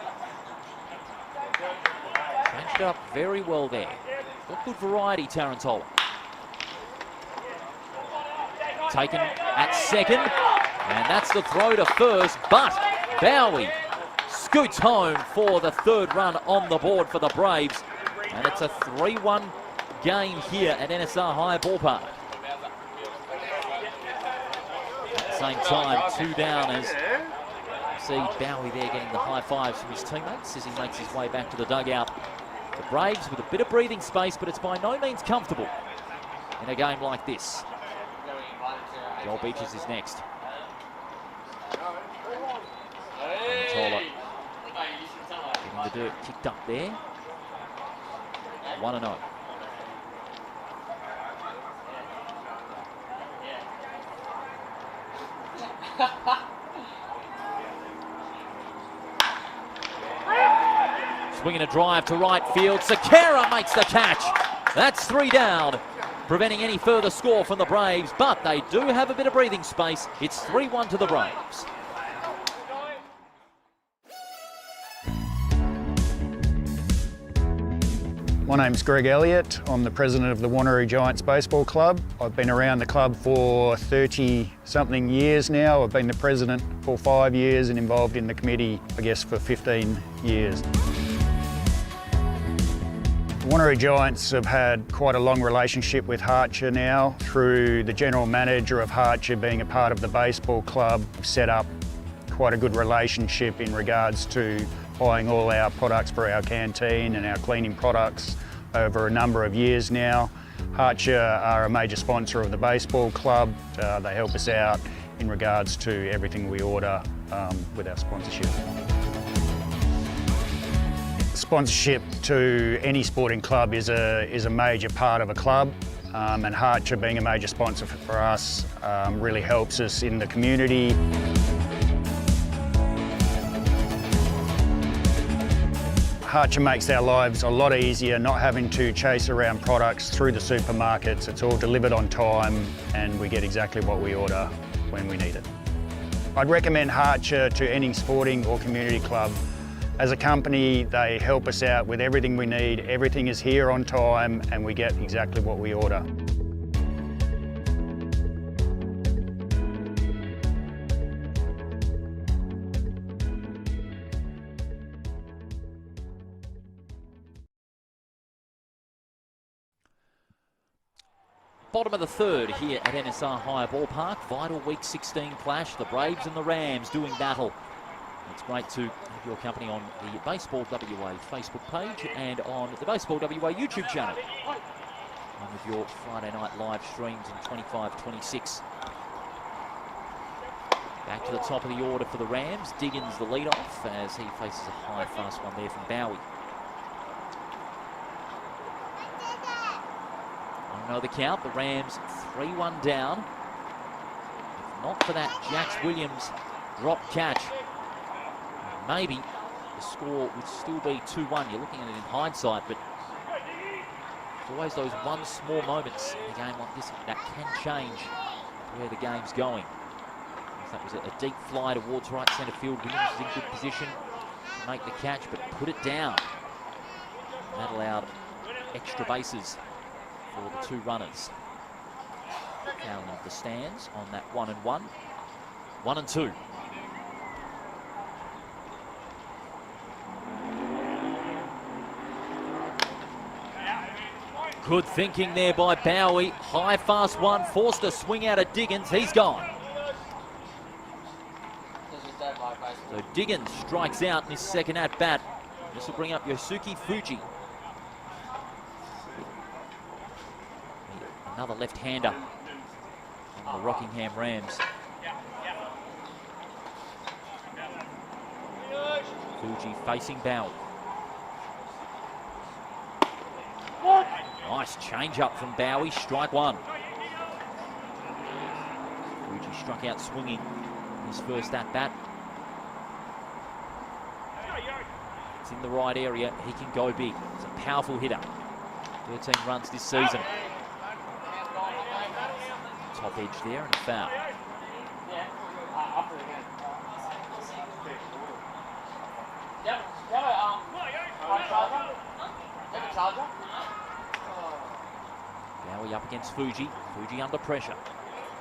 Changed it up very well there. Got good variety, Tarantola. Taken at second, and that's the throw to first, but Bowie scoots home for the third run on the board for the Braves, and it's a 3-1 game here at NSR High Ballpark. same time, 2 down as see Bowie there getting the high fives from his teammates as he makes his way back to the dugout. The Braves with a bit of breathing space, but it's by no means comfortable in a game like this. Joel Beaches is next. Toller getting the dirt kicked up there. 1-0. Swinging a drive to right field. Sakara makes the catch. That's 3 down, preventing any further score from the Braves, but they do have a bit of breathing space. It's 3-1 to the Braves. My name's Greg Elliott. I'm the president of the Wanneroo Giants Baseball Club. I've been around the club for 30-something years now. I've been the president for 5 years and involved in the committee, I guess, for 15 years. The Wanneroo Giants have had quite a long relationship with Harcher now. Through the general manager of Harcher being a part of the baseball club, we've set up quite a good relationship in regards to buying all our products for our canteen and our cleaning products over a number of years now. Harcher are a major sponsor of the baseball club. They help us out in regards to everything we order with our sponsorship. Sponsorship to any sporting club is a major part of a club, and Harcher being a major sponsor for us really helps us in the community. Harcher makes our lives a lot easier, not having to chase around products through the supermarkets. It's all delivered on time and we get exactly what we order when we need it. I'd recommend Harcher to any sporting or community club. As a company, they help us out with everything we need. Everything is here on time and we get exactly what we order. Bottom of the third here at NSR Hire Ballpark. Vital Week 16 clash. The Braves and the Rams doing battle. It's great to have your company on the Baseball WA Facebook page and on the Baseball WA YouTube channel. One of your Friday night live streams in 25-26. Back to the top of the order for the Rams. Diggins the leadoff as he faces a high fast one there from Bowie. Another count, the Rams 3-1 down. If not for that Jax Williams drop catch, maybe the score would still be 2-1. You're looking at it in hindsight, but it's always those one small moments in a game like this that can change where the game's going. That was a deep fly towards right centre field. Williams is in good position to make the catch, but put it down. And that allowed extra bases for the 2 runners. Down in the stands on that 1-1. 1-2. Good thinking there by Bowie. High fast one, forced a swing out of Diggins. He's gone. So Diggins strikes out in his second at bat. This will bring up Yosuke Fuji. Another left-hander on the Rockingham Rams. Fuji facing Bowie. Nice change-up from Bowie, strike one. Fuji struck out swinging his first at-bat. It's in the right area, he can go big. He's a powerful hitter. 13 runs this season. Top edge there and a foul. Bowie up against Fuji. Fuji under pressure.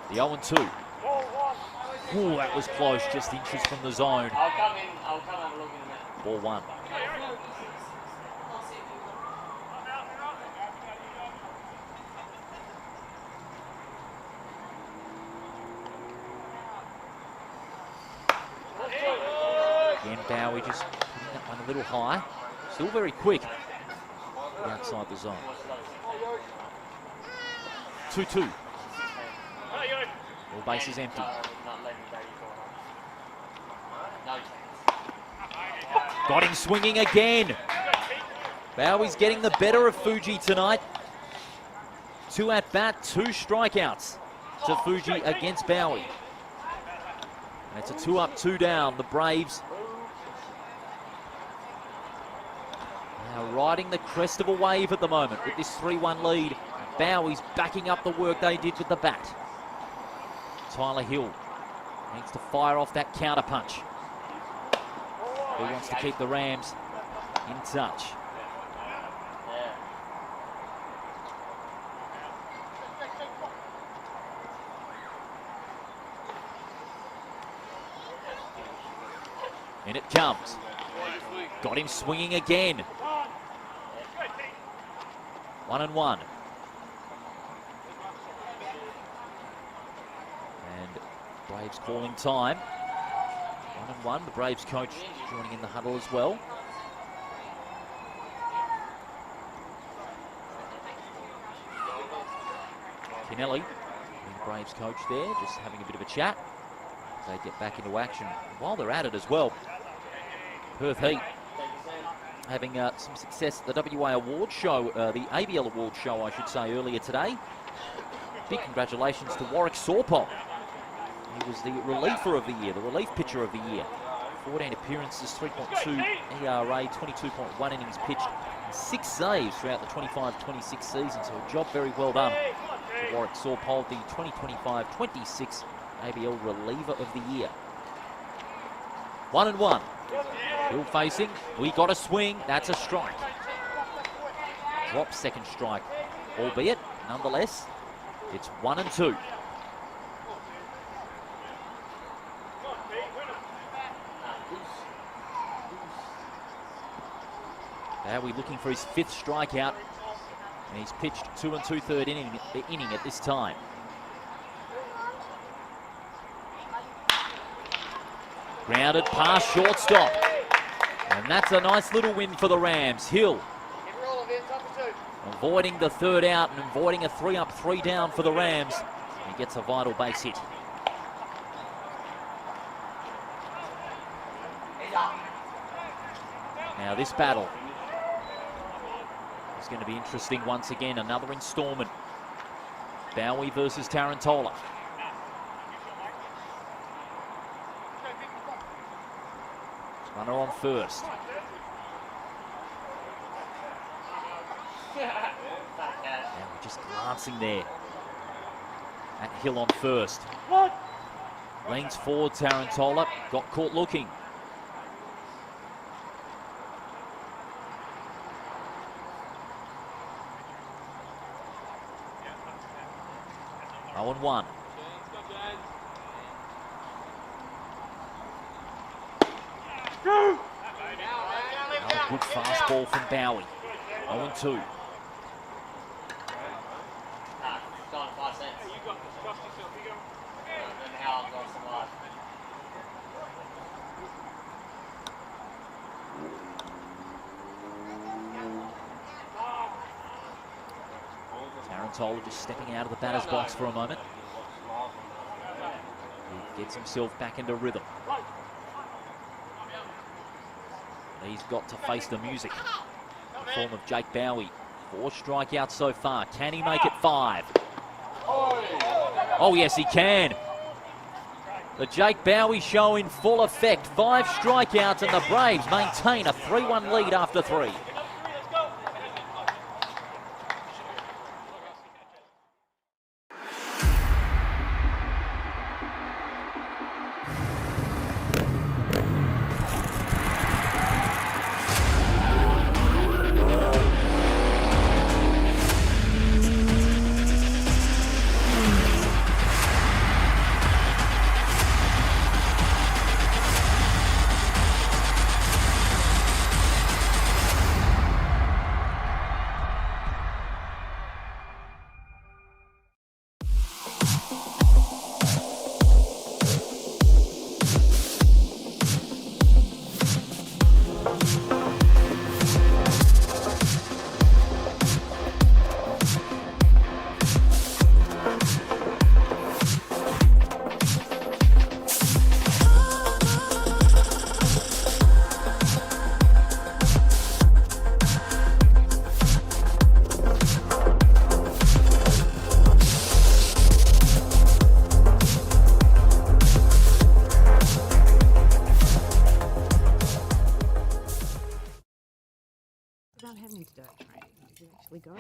The 0-2. Ooh, that was close, just inches from the zone. I'll come and look in a minute. Ball one. Bowie just putting that one a little high. Still very quick outside the zone. 2-2. All bases empty. Got him swinging again. Bowie's getting the better of Fuji tonight. 2 at bat, 2 strikeouts to Fuji against Bowie. And it's a 2 up, 2 down. The Braves now riding the crest of a wave at the moment with this 3-1 lead. Bowie's backing up the work they did with the bat. Tyler Hill needs to fire off that counter punch. He wants to keep the Rams in touch. And it comes. Got him swinging again. 1-1. And Braves calling time. 1-1. The Braves coach joining in the huddle as well. Kennelly, the Braves coach there, just having a bit of a chat as they get back into action. While they're at it as well, Perth Heat having some success at the WA Award Show, the ABL Award Show, I should say, earlier today. Big congratulations to Warwick Sawpole. He was the reliever of the year, the relief pitcher of the year. 14 appearances, 3.2 ERA, 22.1 innings pitched, and 6 saves throughout the 25-26 season. So a job very well done to Warwick Sawpole, the 2025-26 ABL reliever of the year. 1-1. Hill facing. We got a swing. That's a strike. Drop second strike, albeit nonetheless, it's 1-2. Bowie looking for his 5th strikeout, and he's pitched 2 2/3 inning at this time. Grounded past shortstop, and that's a nice little win for the Rams. Hill avoiding the 3rd out and avoiding a 3 up, 3 down for the Rams. He gets a vital base hit. Now this battle is going to be interesting once again. Another installment. Bowie versus Tarantola. Runner on first. Now we're just glancing there at Hill on first. Leans forward, Tarantola. Got caught looking. Oh, 1. Another good fastball from Bowie. 0-2. Tarantola just stepping out of the batter's box for a moment. He gets himself back into rhythm. And he's got to face the music in the form of Jake Bowie. 4 strikeouts so far. Can he make it 5? Oh, yes, he can. The Jake Bowie show in full effect. 5 strikeouts, and the Braves maintain a 3-1 lead after 3.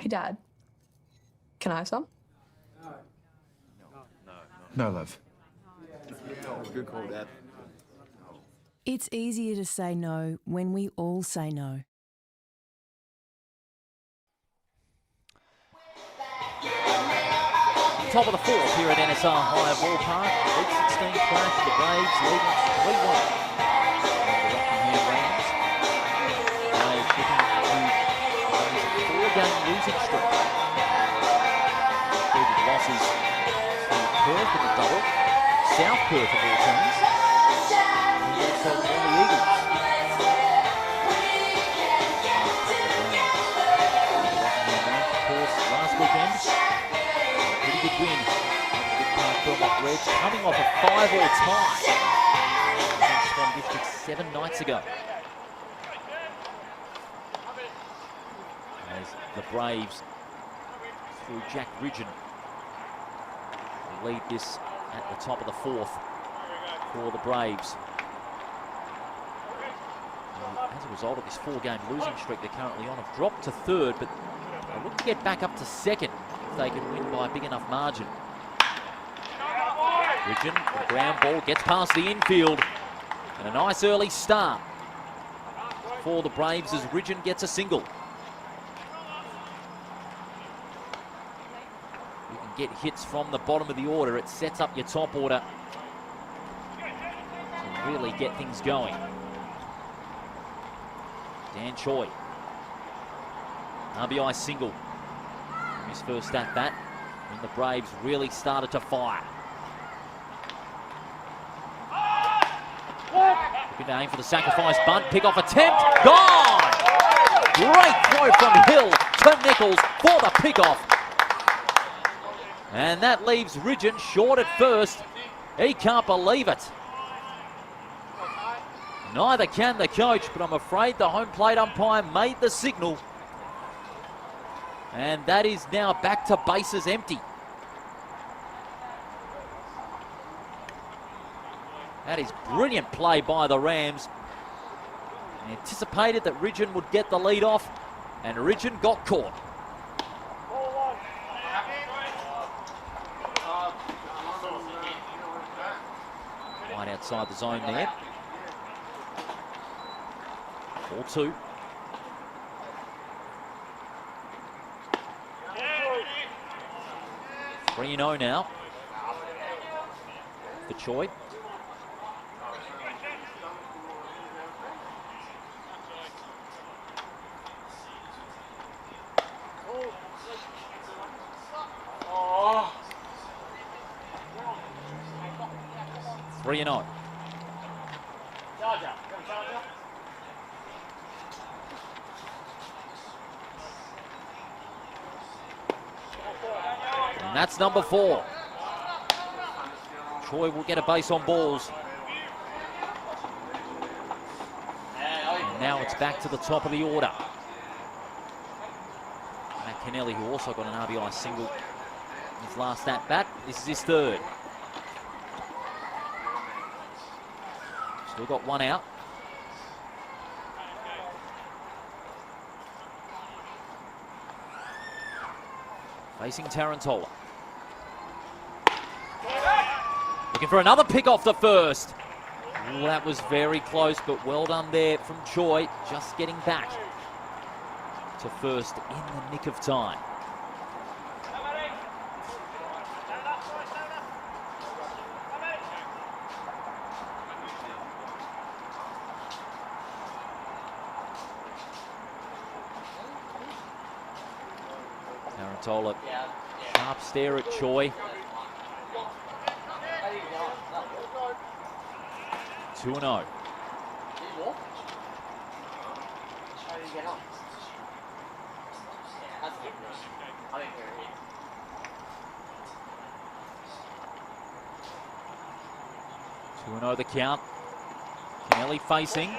Hey, Dad. Can I have some? No, love. Good call, Dad. It's easier to say no when we all say no. Top of the fourth here at NSR Hire Ballpark. Week 16 clash, the Braves leading 3-1 over the Rockingham Rams. Braves looking to raise a 4-game losing streak. Including losses to Perth in the double, South Perth of all teams, and also all the Eagles. The Rockingham Rams, of course, last weekend. Pretty good win over the Big Park Belmont Reds, coming off a 5-all tie against Swan District 7 nights ago. As the Braves, through Jack Ridgeon, lead this at the top of the fourth for the Braves. As a result of this 4-game losing streak they're currently on, have dropped to third, but they look to get back up to second if they can win by a big enough margin. Ridgeon, the ground ball, gets past the infield, and a nice early start for the Braves as Ridgeon gets a single. You can get hits from the bottom of the order. It sets up your top order to really get things going. Dan Choi, RBI single from his first at bat when the Braves really started to fire. Looking to aim for the sacrifice bunt, pick-off attempt, gone! Great throw from Hill to Nichols for the pick-off. And that leaves Ridgeon short at first. He can't believe it. Neither can the coach, but I'm afraid the home plate umpire made the signal. And that is now back to bases empty. That is brilliant play by the Rams. Anticipated that Ridgeon would get the lead off, and Ridgeon got caught. Right outside the zone there. Ball 2. Three and 0 now for Choi. Three and 0. And that's number 4. Choi will get a base on balls. And now it's back to the top of the order. Matt Kennelly, who also got an RBI single in his last at bat. This is his third. Still got one out. Facing Tarantola. Looking for another pick off the first. Ooh, that was very close, but well done there from Choi. Just getting back to first in the nick of time. Tarantola, sharp stare at Choi. 2-0. The count. Kennelly facing.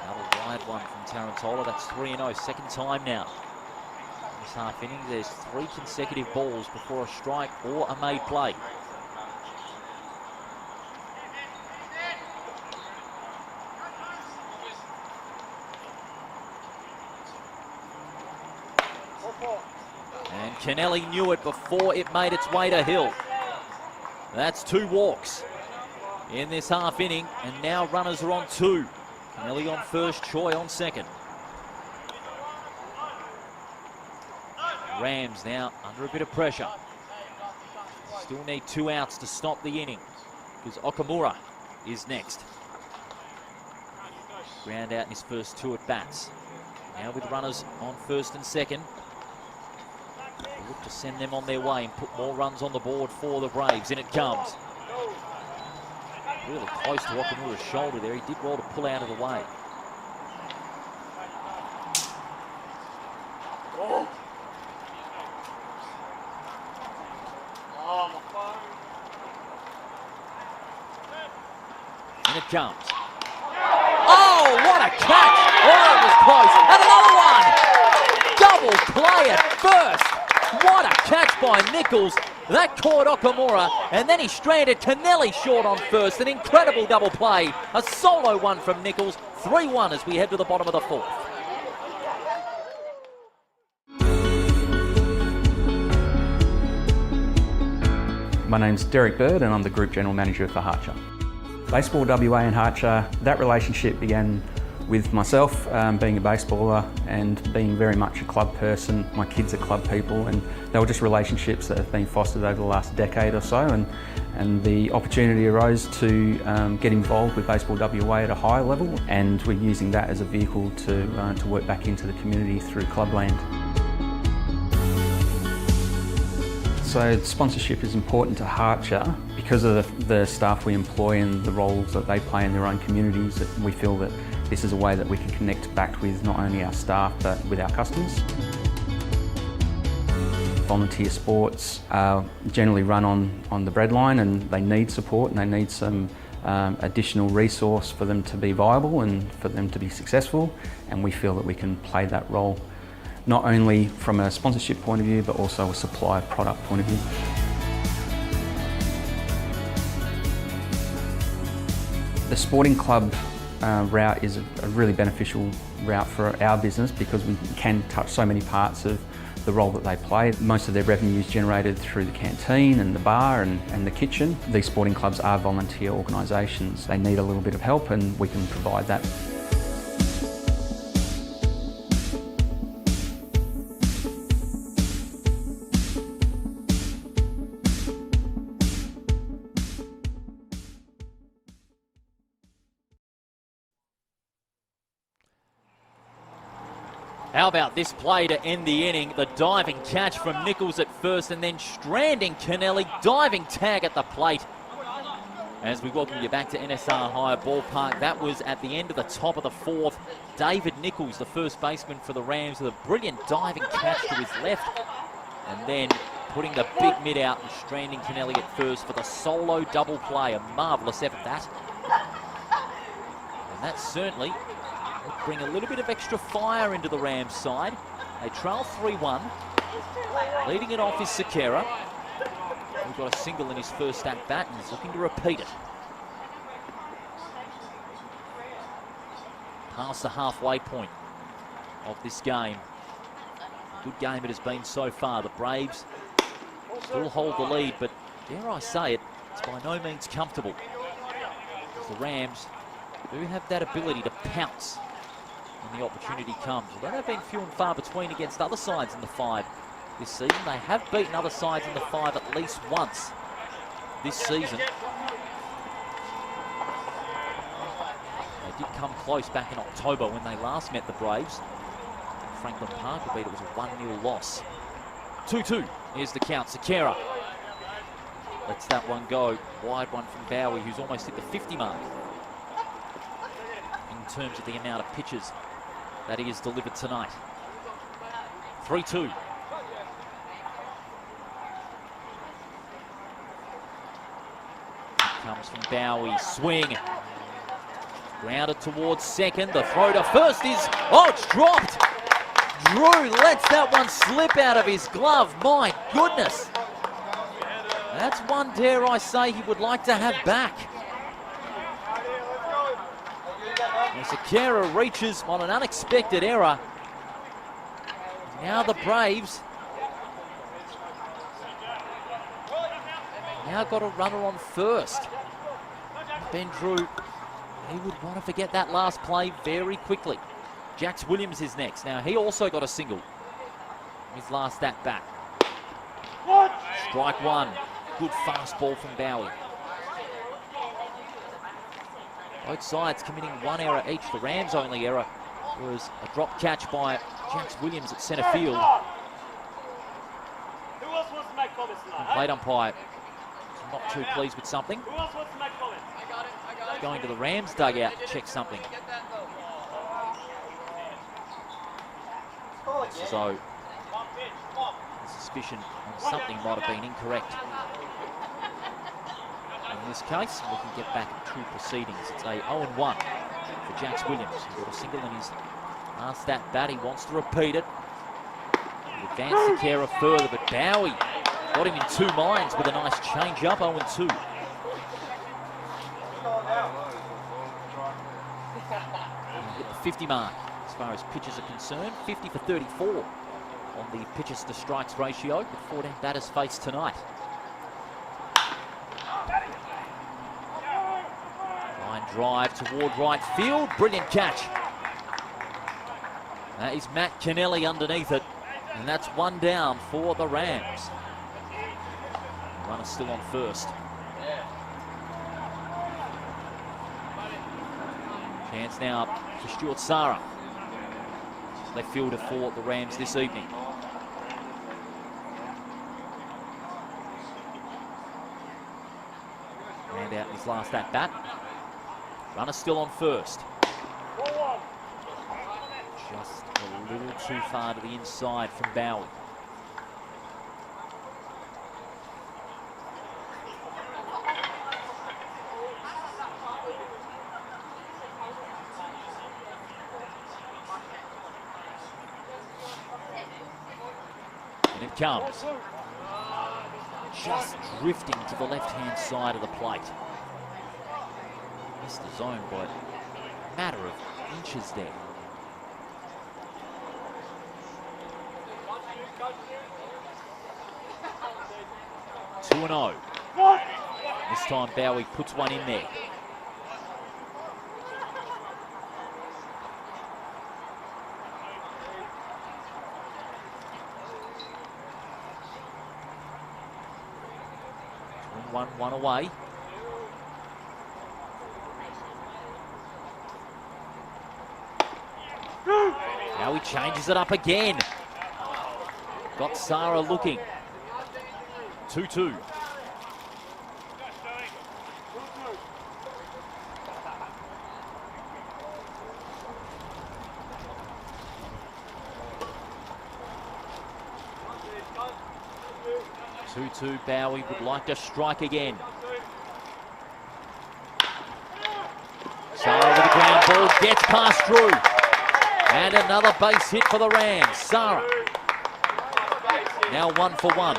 Another wide one from Tarantola. That's 3-0. Second time now. This half inning, there's 3 consecutive balls before a strike or a made play. Kennelly knew it before it made its way to Hill. That's 2 walks in this half inning, and now runners are on 2. Kennelly on first, Choi on second. Rams now under a bit of pressure. Still need 2 outs to stop the inning, because Okamura is next. Ground out in his first 2 at bats. Now with runners on first and second. They look to send them on their way and put more runs on the board for the Braves. In it comes. Really close to Okamura's shoulder there. He did well to pull out of the way. In it comes. Oh, what a catch! Oh, it was close. And another one! Double play at first. What a catch by Nichols. That caught Okamura, and then he stranded Kennelly short on first. An incredible double play. A solo one from Nichols. 3-1 as we head to the bottom of the 4th. My name's Derek Bird and I'm the Group General Manager for Harcher. Baseball WA and Harcher, that relationship began with myself being a baseballer and being very much a club person. My kids are club people, and they were just relationships that have been fostered over the last decade or so, and the opportunity arose to get involved with Baseball WA at a higher level, and we're using that as a vehicle to work back into the community through Clubland. So sponsorship is important to Harcher because of the staff we employ and the roles that they play in their own communities. That we feel that this is a way that we can connect back with not only our staff but with our customers. Volunteer sports are generally run on the breadline, and they need support and they need some additional resource for them to be viable and for them to be successful, and we feel that we can play that role not only from a sponsorship point of view, but also a supply of product point of view. The sporting club route is a really beneficial route for our business because we can touch so many parts of the role that they play. Most of their revenue is generated through the canteen and the bar and the kitchen. These sporting clubs are volunteer organisations. They need a little bit of help, and we can provide that. How about this play to end the inning? The diving catch from Nichols at first, and then stranding Kennelly. Diving tag at the plate. As we welcome you back to NSR Higher Ballpark, that was at the end of the top of the 4th. David Nichols, the first baseman for the Rams, with a brilliant diving catch to his left, and then putting the big mid out and stranding Kennelly at first for the solo double play. A marvellous effort that. And that certainly would bring a little bit of extra fire into the Rams side. They trail 3-1. Leading it off is Sekera. We've got a single in his first at bat and he's looking to repeat it. Past the halfway point of this game. Good game it has been so far. The Braves still hold the lead, but dare I say it, it's by no means comfortable. As the Rams do have that ability to pounce when the opportunity comes. Although they've been few and far between against other sides in the 5 this season, they have beaten other sides in the 5 at least once this season. They did come close back in October when they last met the Braves. Franklin Park, albeit it was a 1-0 loss. 2-2, here's the count. Sekera lets that one go. Wide one from Bowie, who's almost hit the 50 mark in terms of the amount of pitches that he has delivered tonight. 3-2. Comes from Bowie, swing. Grounded towards second, the throw to first is, oh, it's dropped. Drew lets that one slip out of his glove, my goodness. That's one, dare I say, he would like to have back. Sekera reaches on an unexpected error. Now the Braves Now got a runner on first. Ben Drew, he would want to forget that last play very quickly. Jax Williams is next. Now he also got a single. His last at bat. Strike one. Good fastball from Bowie. Both sides committing one error each. The Rams' only error was a drop catch by Jax Williams at centre field. Who else wants to make comments tonight? Plate umpire not too pleased with something. Who else wants to make comments? Going to the Rams dugout to check something. So, the suspicion on something might have been incorrect. In this case, we can get back to proceedings. It's a 0-1 for Jax Williams. He's got a single in his last at bat. He wants to repeat it. He advanced the carer further, but Bowie got him in two minds with a nice change up, 0-2. Hit the 50 mark as far as pitches are concerned. 50 for 34 on the pitches to strikes ratio with 14 batters faced tonight. Line drive toward right field. Brilliant catch. That is Matt Kennelly underneath it. And that's one down for the Rams. The runner still on first. Chance now for Stuart Sara, left fielder for the Rams this evening. And out in his last at bat. Runner still on first. Just a little too far to the inside from Bowie. And it comes. Just drifting to the left-hand side of the plate. Missed the zone by a matter of inches there. Two and 0. This time Bowie puts one in there. One away. Now he changes it up again. Got Sara looking. 2-2. Bowie would like to strike again. Sara with a ground ball, gets past Drew. And another base hit for the Rams. Sara now 1 for 1.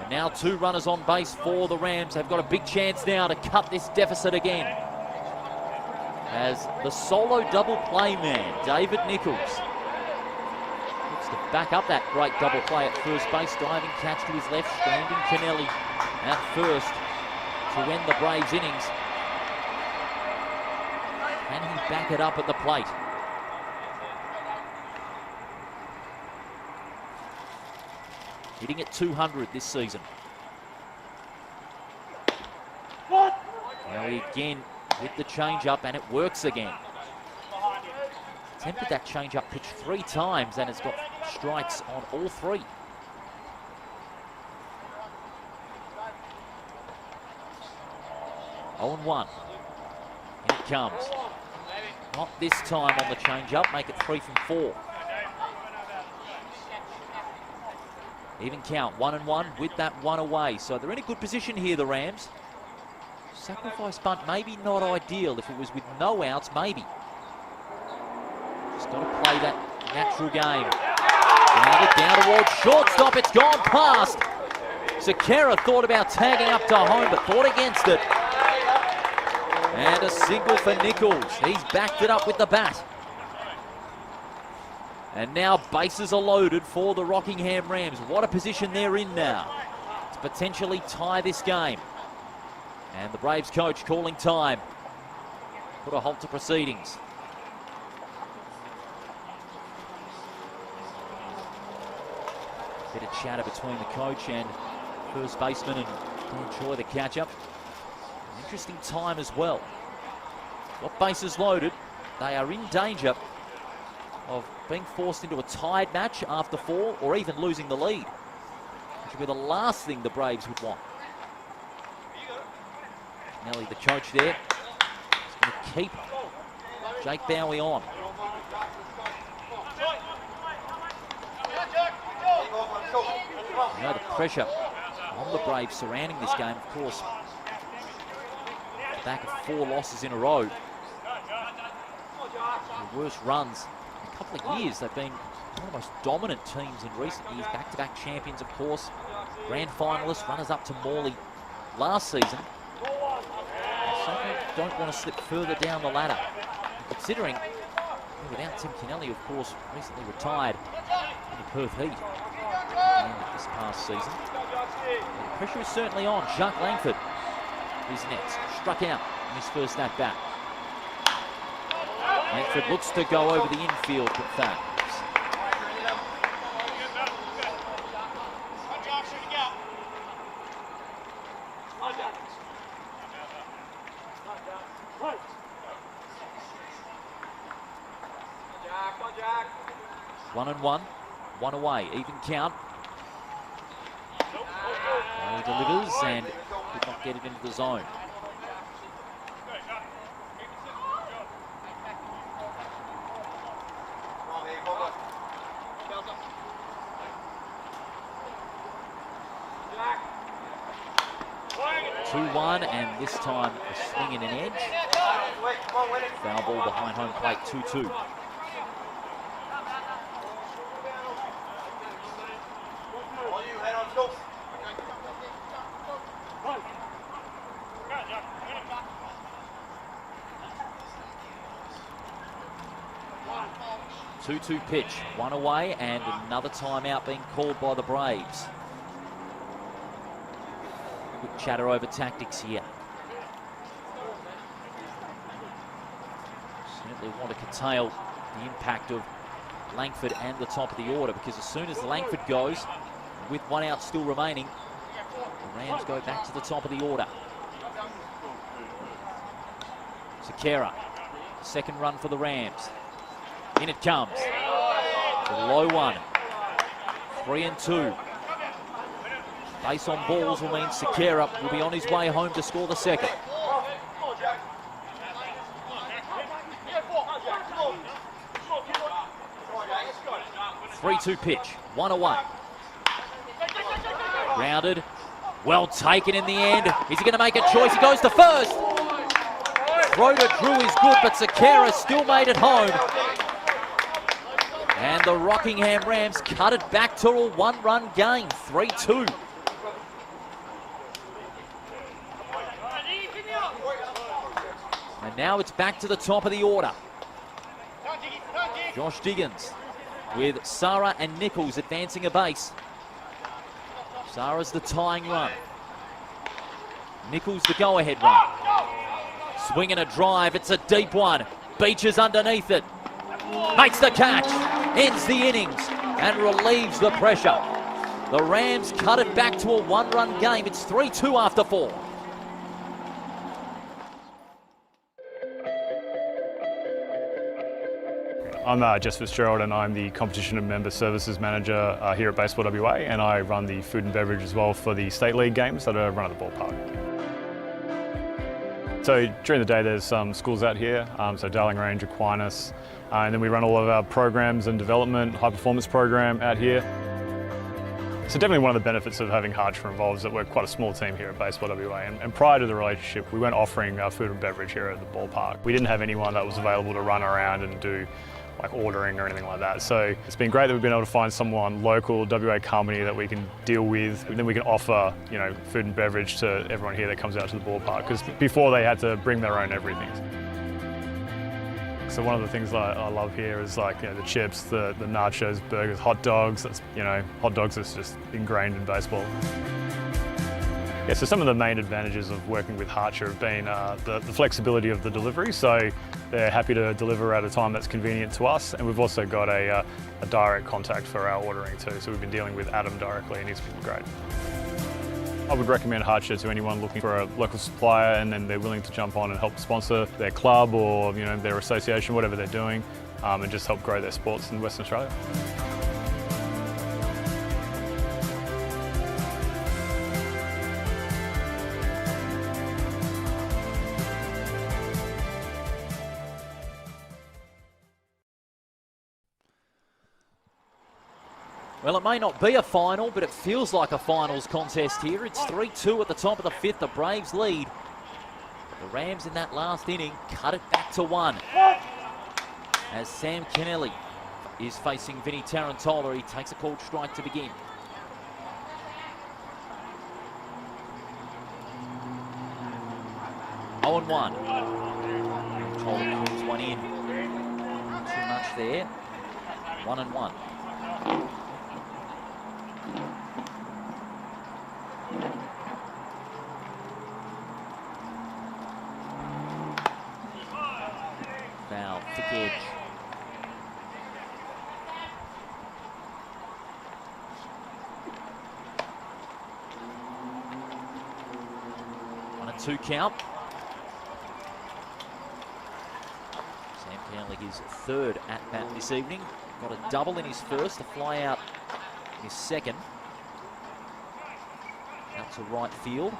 And now 2 runners on base for the Rams. They've got a big chance now to cut this deficit again. As the solo double play man, David Nichols, looks to back up that great double play at first base. Diving catch to his left, Brandon Kennelly at first to end the Braves innings. Can he back it up at the plate? Hitting at 200 this season. Now he again with the change-up, and it works again. Attempted that change-up pitch 3 times and has got strikes on all 3. Oh, 0-1. Here it comes. Not this time on the change-up, make it 3 from 4. Even count, 1-1 with that 1 away. So they're in a good position here, the Rams. Sacrifice bunt, maybe not ideal. If it was with no outs, maybe. Just got to play that natural game. Bring it down towards shortstop. It's gone past. Sakara thought about tagging up to home, but thought against it. And a single for Nichols. He's backed it up with the bat. And now bases are loaded for the Rockingham Rams. What a position they're in now to potentially tie this game. And the Braves coach calling time. Put a halt to proceedings. Bit of chatter between the coach and first baseman and Dan Choi, the catcher. An interesting time as well. Got bases loaded. They are in danger of being forced into a tied match after 4 or even losing the lead, which would be the last thing the Braves would want. Nelly, the coach there, is going to keep Jake Bowie on. You know, the pressure on the Braves surrounding this game, of course, back of 4 losses in a row. The worst runs in a couple of years. They've been one of the most dominant teams in recent years. Back-to-back champions, of course. Grand finalists, runners-up to Morley last season. Certainly don't want to slip further down the ladder. Considering, without Tim Kennelly, of course, recently retired in the Perth Heat this past season. The pressure is certainly on. Jacques Langford is next. Struck out in his first at-bat. Langford looks to go over the infield, but fails. One and one, one away, even count. He delivers and did not get it into the zone. Two-one, and this time a swing and an edge. Foul ball behind home plate, 2-2. Two-two pitch, one away, and another timeout being called by the Braves. Quick chatter over tactics here. Certainly want to curtail the impact of Langford and the top of the order, because as soon as Langford goes, with 1 out still remaining, the Rams go back to the top of the order. Sakera, second run for the Rams. In it comes. The low one. 3-2. Base on balls will mean Sakera will be on his way home to score the second. 3-2 pitch. One away. Grounded. Well taken in the end. Is he going to make a choice? He goes to first. Throw to Drew is good, but Sakera still made it home. And the Rockingham Rams cut it back to a 1-run game, 3-2. And now it's back to the top of the order. Josh Diggins with Sarah and Nichols advancing a base. Sarah's the tying run. Nichols the go-ahead run. Swing and a drive, it's a deep one. Beaches underneath it. Makes the catch, ends the innings, and relieves the pressure. The Rams cut it back to a 1-run game. It's 3-2 after 4. I'm Jess Fitzgerald, and I'm the Competition and Member Services Manager here at Baseball WA, and I run the food and beverage as well for the State League games that are run at the ballpark. So during the day there's some schools out here, so Darling Range, Aquinas, and then we run all of our programs and development, high performance program out here. So definitely one of the benefits of having Harcher involved is that we're quite a small team here at Baseball WA, and prior to the relationship we weren't offering food and beverage here at the ballpark. We didn't have anyone that was available to run around and do like ordering or anything like that. So it's been great that we've been able to find someone local, WA company that we can deal with, and then we can offer, you know, food and beverage to everyone here that comes out to the ballpark, because before they had to bring their own everything. So one of the things I love here is like the chips, the nachos, burgers, hot dogs. That's hot dogs is just ingrained in baseball. Yeah, so some of the main advantages of working with Harcher have been the flexibility of the delivery. So they're happy to deliver at a time that's convenient to us, and we've also got a direct contact for our ordering too. So we've been dealing with Adam directly, and he's been great. I would recommend Harcher to anyone looking for a local supplier and then they're willing to jump on and help sponsor their club or their association, whatever they're doing, and just help grow their sports in Western Australia. Well, it may not be a final, but it feels like a finals contest here. It's 3-2 at the top of the fifth. The Braves lead. The Rams in that last inning cut it back to 1. As Sam Kennelly is facing Vinny Tarantola, he takes a called strike to begin. Oh and 1. Tarantola kills one in. Not too much there. 1 and 1. Foul, thick edge. One and 2 count. Sam Kennelly, his third at bat this evening. Got a double in his first, a fly out in his second. Out to right field.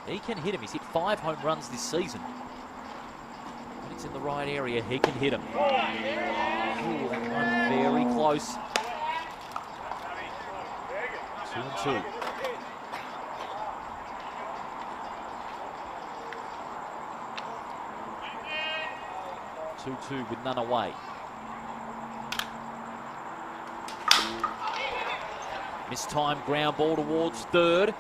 He can hit him. He's hit 5 home runs this season. When it's in the right area, he can hit him. Ooh, that one very close. 2 and 2. Two with none away. Mistimed ground ball towards third.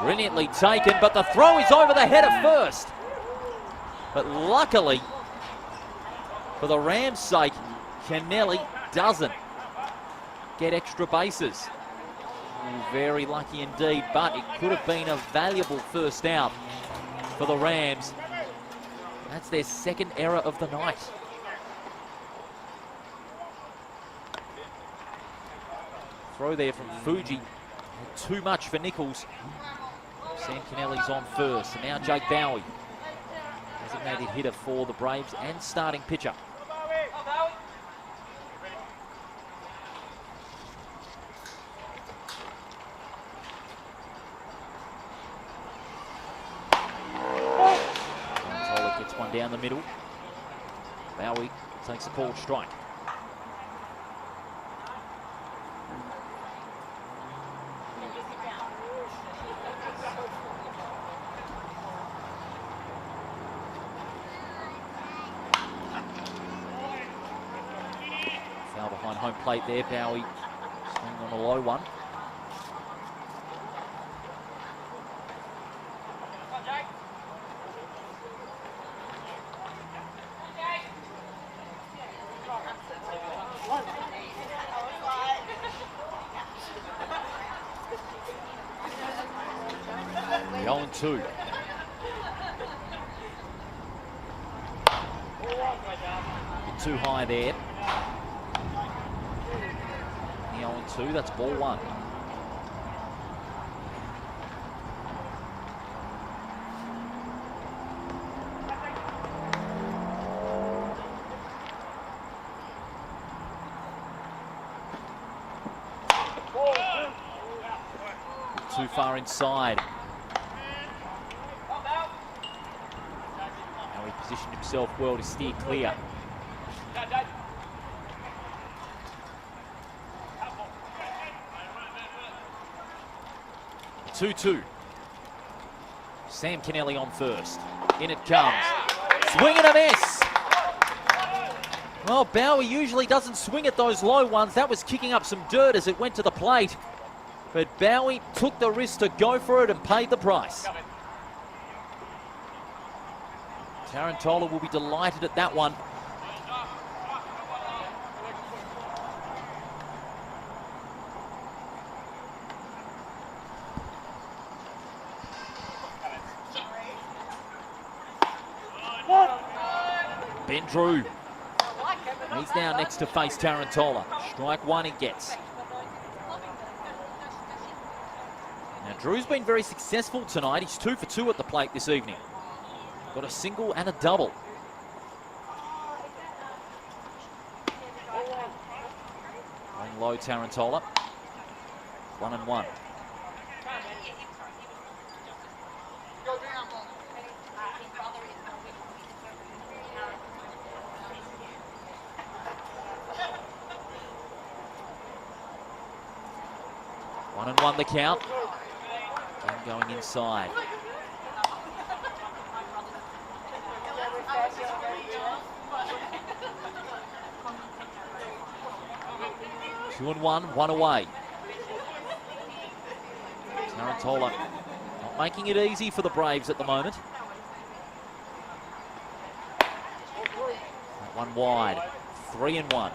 Brilliantly taken, but the throw is over the head of first. But luckily, for the Rams' sake, Kennelly doesn't get extra bases. Very lucky indeed, but it could have been a valuable first out for the Rams. That's their second error of the night. Throw there from Fuji. Too much for Nichols. Sam Kennelly's on first, and now Jake Bowie, designated hitter for the Braves and starting pitcher. Tarantola gets one down the middle. Bowie takes a called strike. Behind home plate there, Bowie swinging on a low one. The 0-2. Too high there. 0-2, that's ball 1. Too far inside. Now he positioned himself well to steer clear. 2-2. Sam Kennelly on first. In it comes. Swing and a miss. Well, Bowie usually doesn't swing at those low ones. That was kicking up some dirt as it went to the plate. But Bowie took the risk to go for it and paid the price. Tarantola will be delighted at that one. Ben Drew. He's now next to face Tarantola. Strike one he gets. Now Drew's been very successful tonight. He's 2 for 2 at the plate this evening. Got a single and a double. Going low Tarantola. 1-1. One and one the count. Again going inside. Two and one away. Tarantola not making it easy for the Braves at the moment. One wide, 3-1.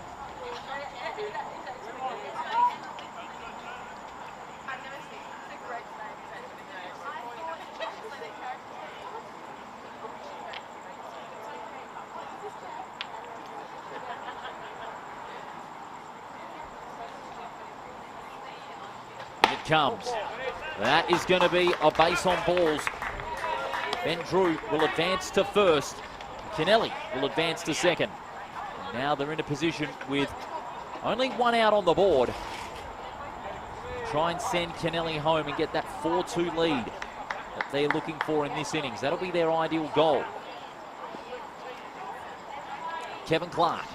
Comes. That is going to be a base on balls. Ben Drew will advance to first. Kennelly will advance to second. And now they're in a position with only one out on the board. Try and send Kennelly home and get that 4-2 lead that they're looking for in this innings. That'll be their ideal goal. Kevin Clark.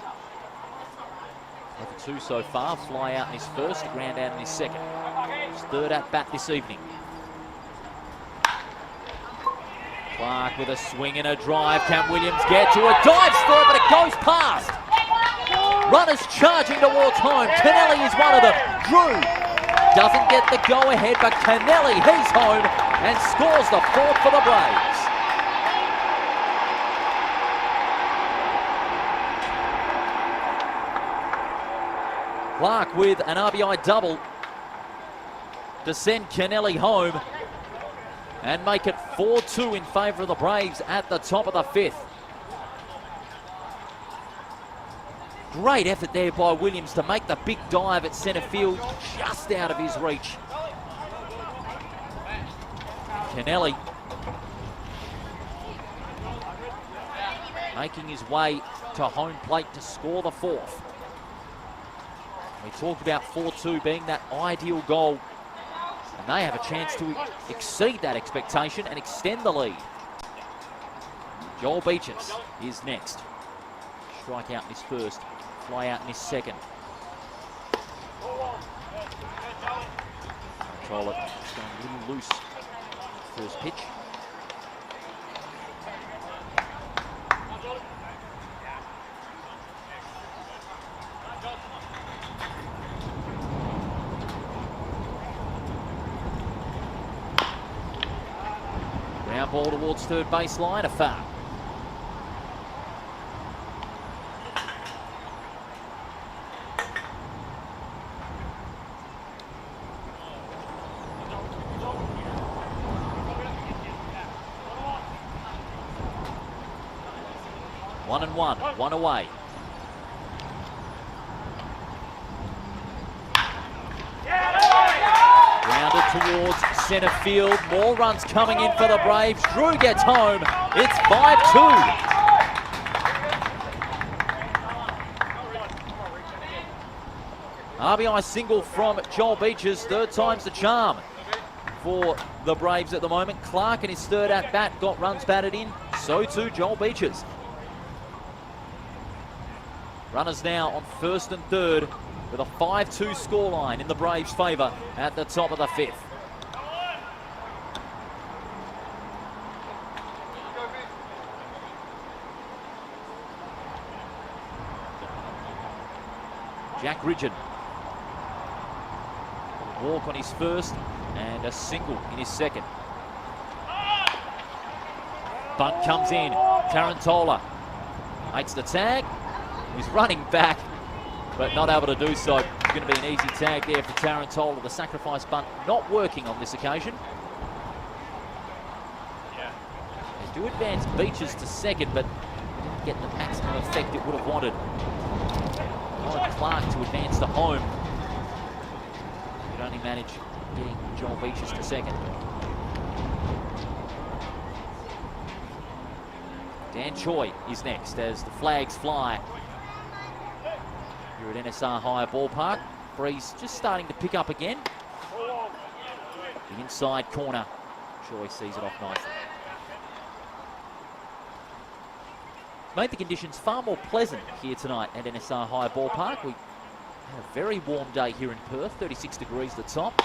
2 so far. Fly out in his first, ground out in his second. His third at bat this evening. Clark with a swing and a drive. Can Williams get to a dive throw, but it goes past. Runners charging towards home. Kennelly is one of them. Drew doesn't get the go-ahead, but Kennelly, he's home and scores the fourth for the Braves. Clark with an RBI double to send Kennelly home and make it 4-2 in favour of the Braves at the top of the fifth. Great effort there by Williams to make the big dive at centre field, just out of his reach. Kennelly making his way to home plate to score the fourth. We talked about 4-2 being that ideal goal, and they have a chance to exceed that expectation and extend the lead. Joel Beaches is next. Strike out in his first, fly out in his second. Control it, just going a little loose. First pitch. Ground ball towards third baseline, a foul. One away. Grounded towards centre field. More runs coming in for the Braves. Drew gets home. It's 5-2. RBI single from Joel Beaches. Third time's the charm for the Braves at the moment. Clark in his third at bat got runs batted in. So too Joel Beaches. Runners now on first and third with a 5-2 scoreline in the Braves' favour at the top of the fifth. Jack Ridgen walk on his first and a single in his second. Bunt comes in. Tarantola makes the tag. He's running back, but not able to do so. It's going to be an easy tag there for Tarantola. The sacrifice bunt not working on this occasion. They do advance Beaches to second, but didn't get the maximum effect it would have wanted. Ryan Clark to advance to home. Could only manage getting Joel Beaches to second. Dan Choi is next as the flags fly here at NSR High Ballpark. Breeze just starting to pick up again. The inside corner. Choi sees it off nicely. Made the conditions far more pleasant here tonight at NSR High Ballpark. We had a very warm day here in Perth, 36 degrees at the top.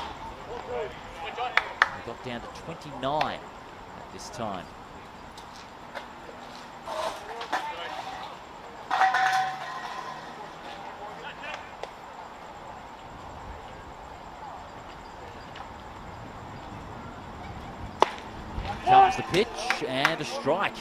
We got down to 29 at this time. Comes the pitch and a strike.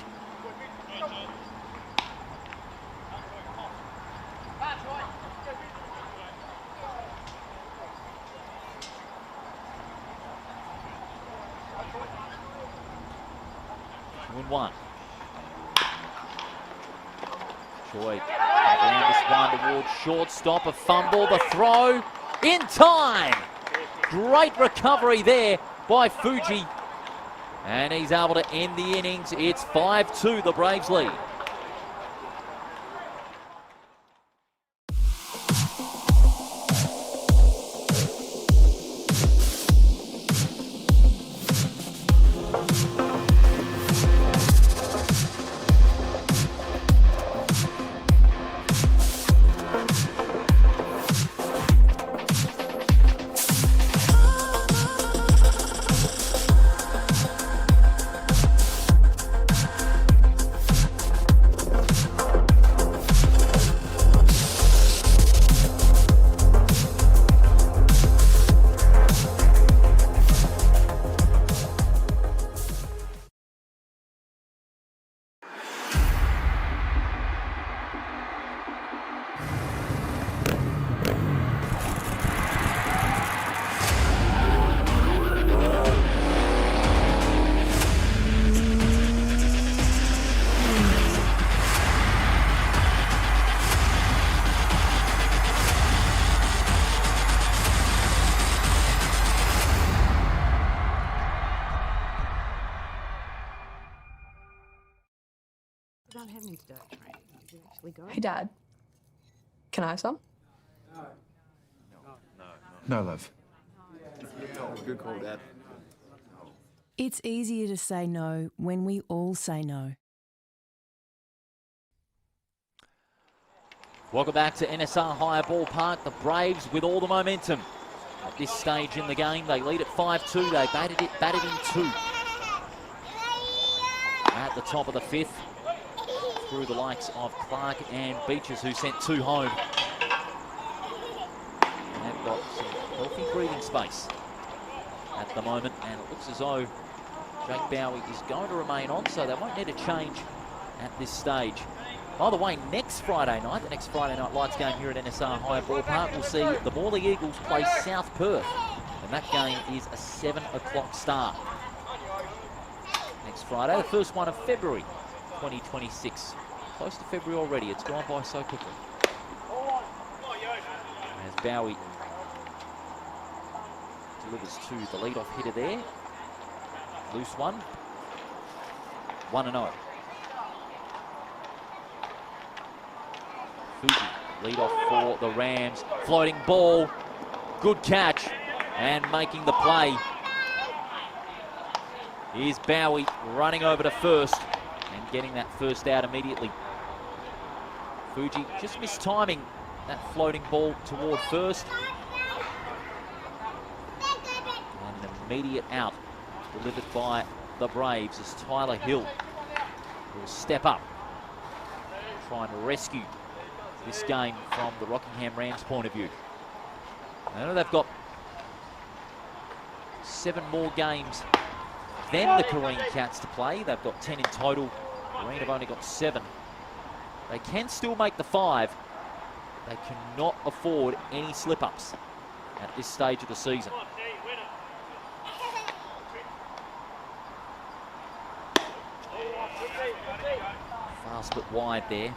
One. Choi around this one towards shortstop, a fumble, the throw in time. Great recovery there by Fuji. And he's able to end the innings. It's 5-2, the Braves lead. About having to do it, train. Did you actually go? Hey, Dad. Can I have some? No, love. Good call, Dad. It's easier to say no when we all say no. Welcome back to NSR High Ballpark. The Braves with all the momentum. At this stage in the game, they lead at 5-2. They batted in 2. At the top of the 5th. Through the likes of Clark and Beaches, who sent 2 home. And they've got some healthy breathing space at the moment, and it looks as though Jake Bowie is going to remain on, so they won't need a change at this stage. By the way, next Friday night, the next Friday night lights game here at NSR High Ballpark, we'll see the Morley Eagles play South Perth, and that game is a 7 o'clock start. Next Friday, the first one of February 2026. Close to February already. It's gone by so quickly. As Bowie delivers to the leadoff hitter there. Loose one. 1-0. Fuji, leadoff for the Rams. Floating ball. Good catch. And making the play. Here's Bowie running over to first and getting that first out immediately. Fuji just mistiming that floating ball toward first. And an immediate out delivered by the Braves as Tyler Hill will step up, try and rescue this game from the Rockingham Rams' point of view. I know they've got 7 more games than the Korean Cats to play. They've got 10 in total. Korean have only got 7. They can still make the 5. They cannot afford any slip-ups at this stage of the season. Fast but wide there.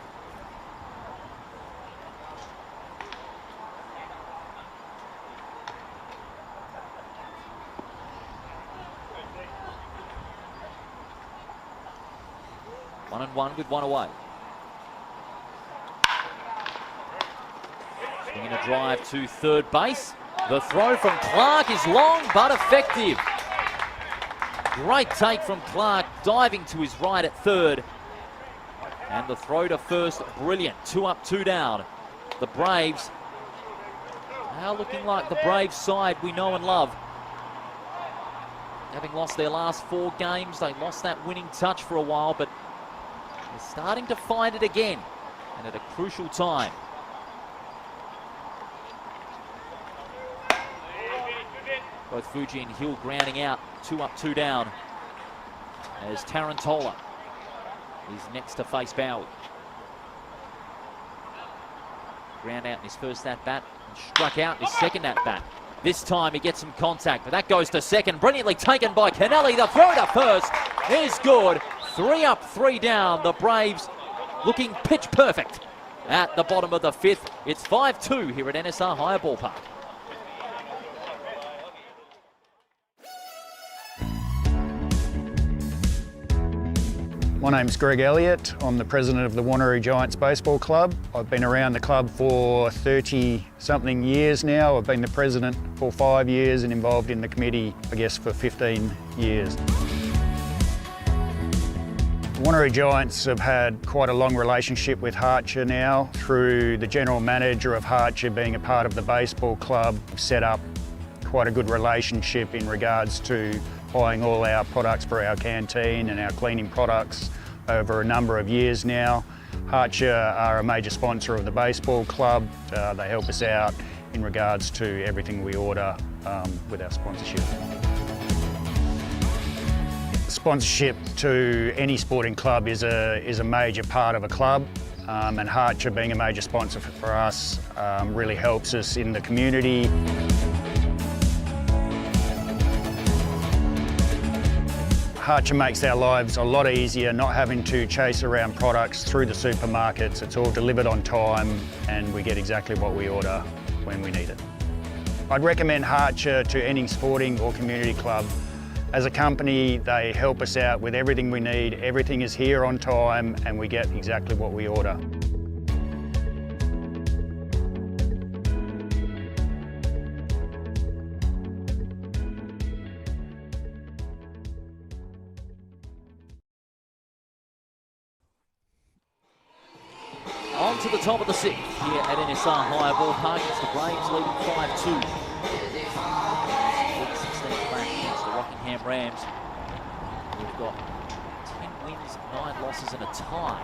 One and one with one away. Swinging a drive to third base. The throw from Clark is long but effective. Great take from Clark, diving to his right at third. And the throw to first, brilliant. 2 up, 2 down. The Braves are looking like the Braves side we know and love. Having lost their last 4 games, they lost that winning touch for a while, but they're starting to find it again, and at a crucial time. Both Fuji and Hill grounding out, 2 up, 2 down, as Tarantola is next to face Bowie. Ground out in his first at-bat and struck out in his second at-bat. This time he gets some contact, but that goes to second. Brilliantly taken by Kennelly. The throw to first is good. 3 up, 3 down. The Braves looking pitch perfect at the bottom of the 5th. It's 5-2 here at NSR Hire Ballpark. My name's Greg Elliott. I'm the president of the Wanneroo Giants Baseball Club. I've been around the club for 30-something years now. I've been the president for 5 years and involved in the committee, I guess, for 15 years. The Wanneroo Giants have had quite a long relationship with Harcher now, through the general manager of Harcher being a part of the baseball club. We've set up quite a good relationship in regards to buying all our products for our canteen and our cleaning products over a number of years now. Harcher are a major sponsor of the baseball club. They help us out in regards to everything we order with our sponsorship. Sponsorship to any sporting club is a major part of a club, and Harcher being a major sponsor for us really helps us in the community. Harcher makes our lives a lot easier, not having to chase around products through the supermarkets. It's all delivered on time and we get exactly what we order when we need it. I'd recommend Harcher to any sporting or community club. As a company, they help us out with everything we need. Everything is here on time and we get exactly what we order. On to the top of the 6th here at NSR Hire Ballpark. It's the Braves leading 5-2. 16th back against the Rockingham Rams. We've got 10 wins, 9 losses and a tie.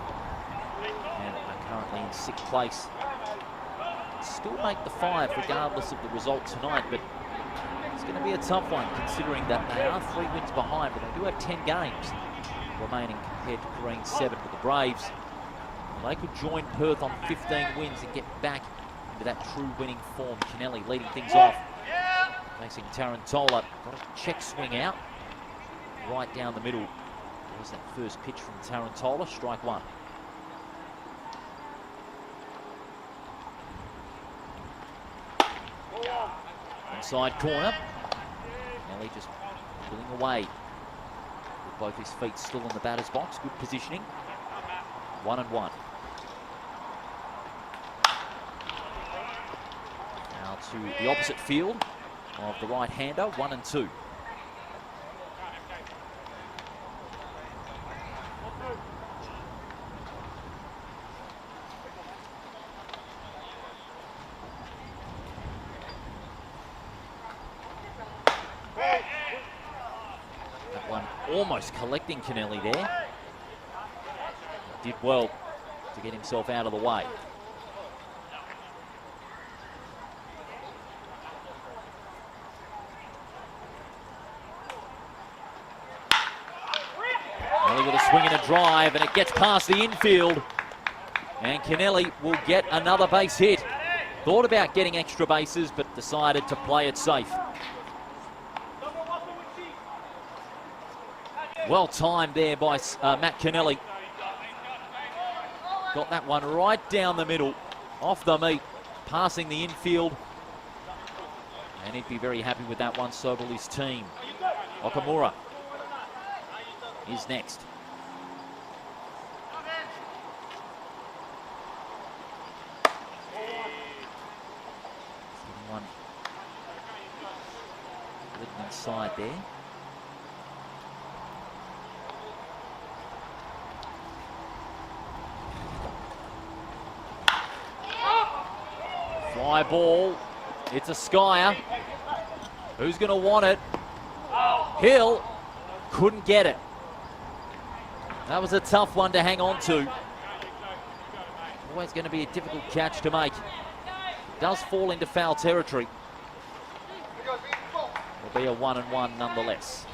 And are currently in 6th place. Still make the 5 regardless of the result tonight, but it's going to be a tough one considering that they are 3 wins behind, but they do have 10 games remaining compared to Green's 7 for the Braves. They could join Perth on 15 wins and get back into that true winning form. Kennelly leading things off. Facing Tarantola. Got a check swing out. Right down the middle. There's that first pitch from Tarantola. Strike 1. Inside corner. Kennelly just pulling away. With both his feet still in the batter's box. Good positioning. 1-1. To the opposite field of the right-hander, 1-2. That one almost collecting Kennelly there. Did well to get himself out of the way. Kennelly with a swing and a drive, and it gets past the infield. And Kennelly will get another base hit. Thought about getting extra bases, but decided to play it safe. Well timed there by Matt Kennelly. Got that one right down the middle, off the meat, passing the infield. And he'd be very happy with that one, so will his team. Okamura is next. One little inside there. Fly ball. It's a skyer. Who's going to want it? Hill couldn't get it. That was a tough one to hang on to. Always going to be a difficult catch to make. Does fall into foul territory. It'll be a 1-1 nonetheless.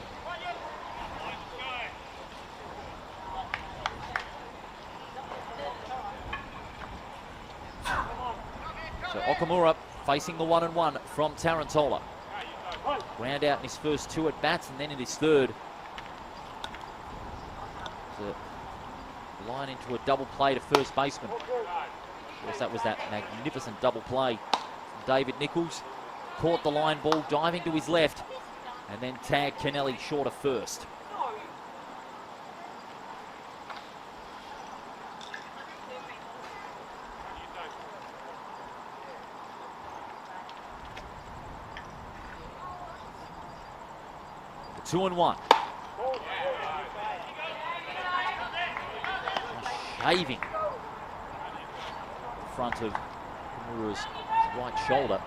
So Okamura facing the 1-1 from Tarantola. Ground out in his first 2 at bats and then in his third. So line into a double play to first baseman. Of course, that was that magnificent double play from David Nichols. Caught the line ball, diving to his left, and then tagged Kennelly short of first. The 2-1. Shaving in front of Mura's right shoulder.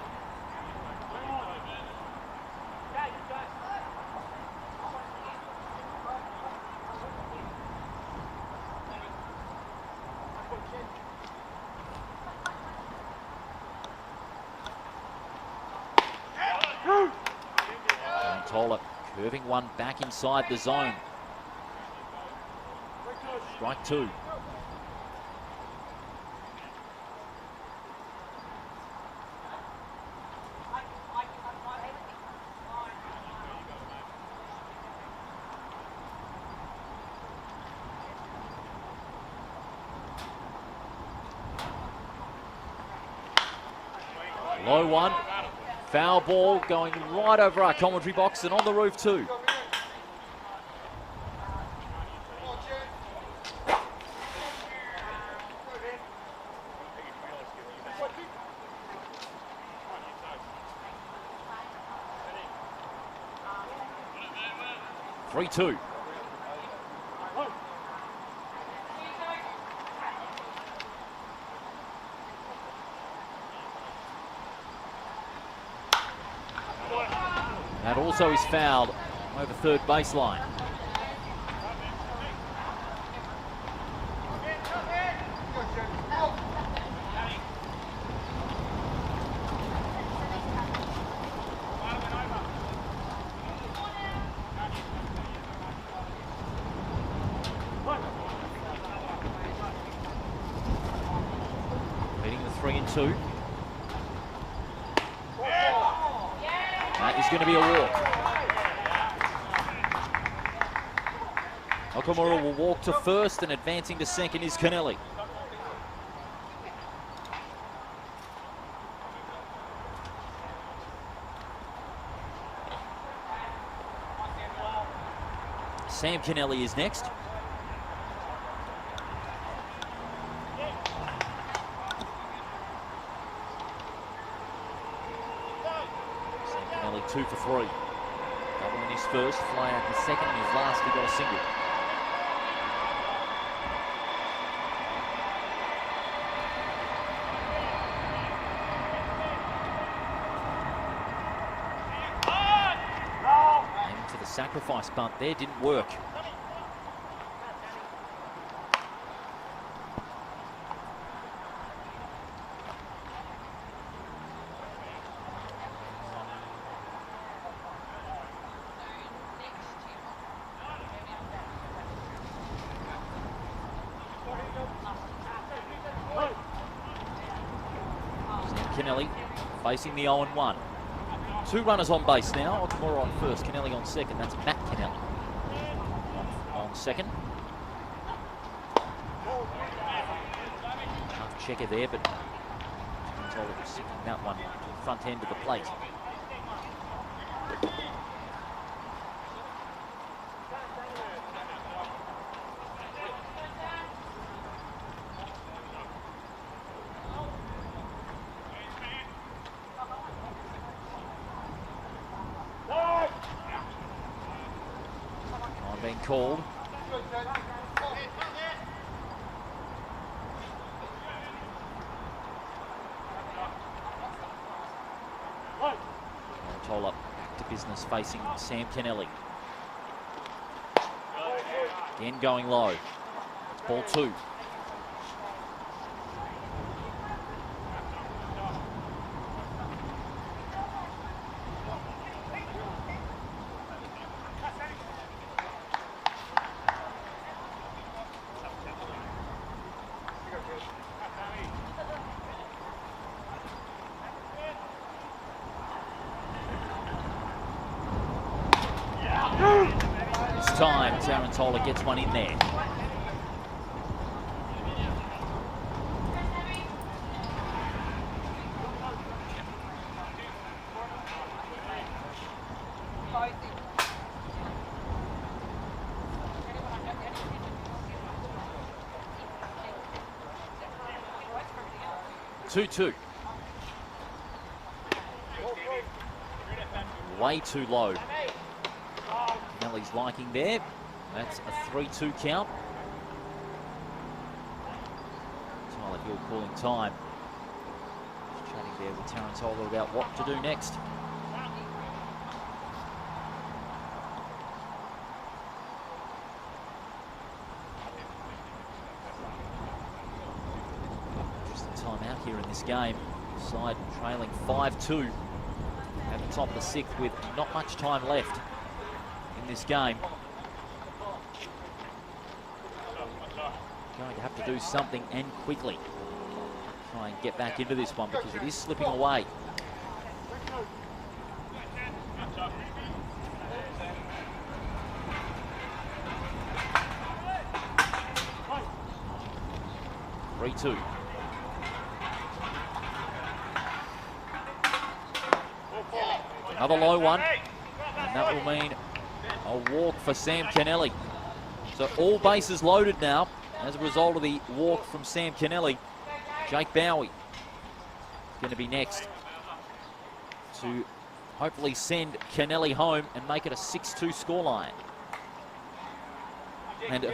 Tarantola curving one back inside the zone. Strike 2. Low one, foul ball going right over our commentary box and on the roof too. Three-two. That also is fouled over third baseline. Hitting the 3-2. That is going to be a walk. Okamura will walk to first, and advancing to second is Kennelly. Sam Kennelly is next. Sam Kennelly 2 for 3. Double in his first, fly out in his second, and his last he got a single. Sacrifice bunt there didn't work. Kennelly facing the 0-1. 2 runners on base now. Okamura on first, Kennelly on second. That's Matt Kennelly on second. Half checker there, but Tarantula was sinking that one to the front end of the plate. Being called. Tarantula back to business facing Sam Kennelly. Again going low. It's ball 2. This time, Tarantula gets one in there. Two. Way too low. Nelly's liking there. That's a 3-2 count. Tyler Hill calling time. Just chatting there with Tarantula about what to do next. Interesting time out here in this game. Side trailing 5-2 at the top of the 6th with not much time left in this game. Going to have to do something and quickly. Try and get back into this one because it is slipping away. Three-two. Another low one, and that will mean a walk for Sam Kennelly. So all bases loaded now as a result of the walk from Sam Kennelly. Jake Bowie is going to be next to hopefully send Kennelly home and make it a 6-2 scoreline. And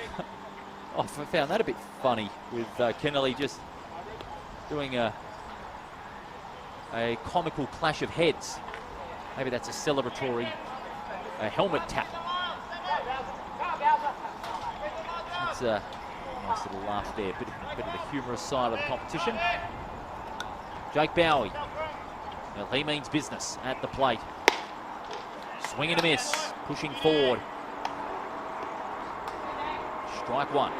I found that a bit funny with Kennelly just doing a comical clash of heads. Maybe that's a celebratory helmet tap. It's a nice little laugh there, bit of the humorous side of the competition. Jake Bowie, well, he means business at the plate. Swing and a miss, pushing forward. Strike one.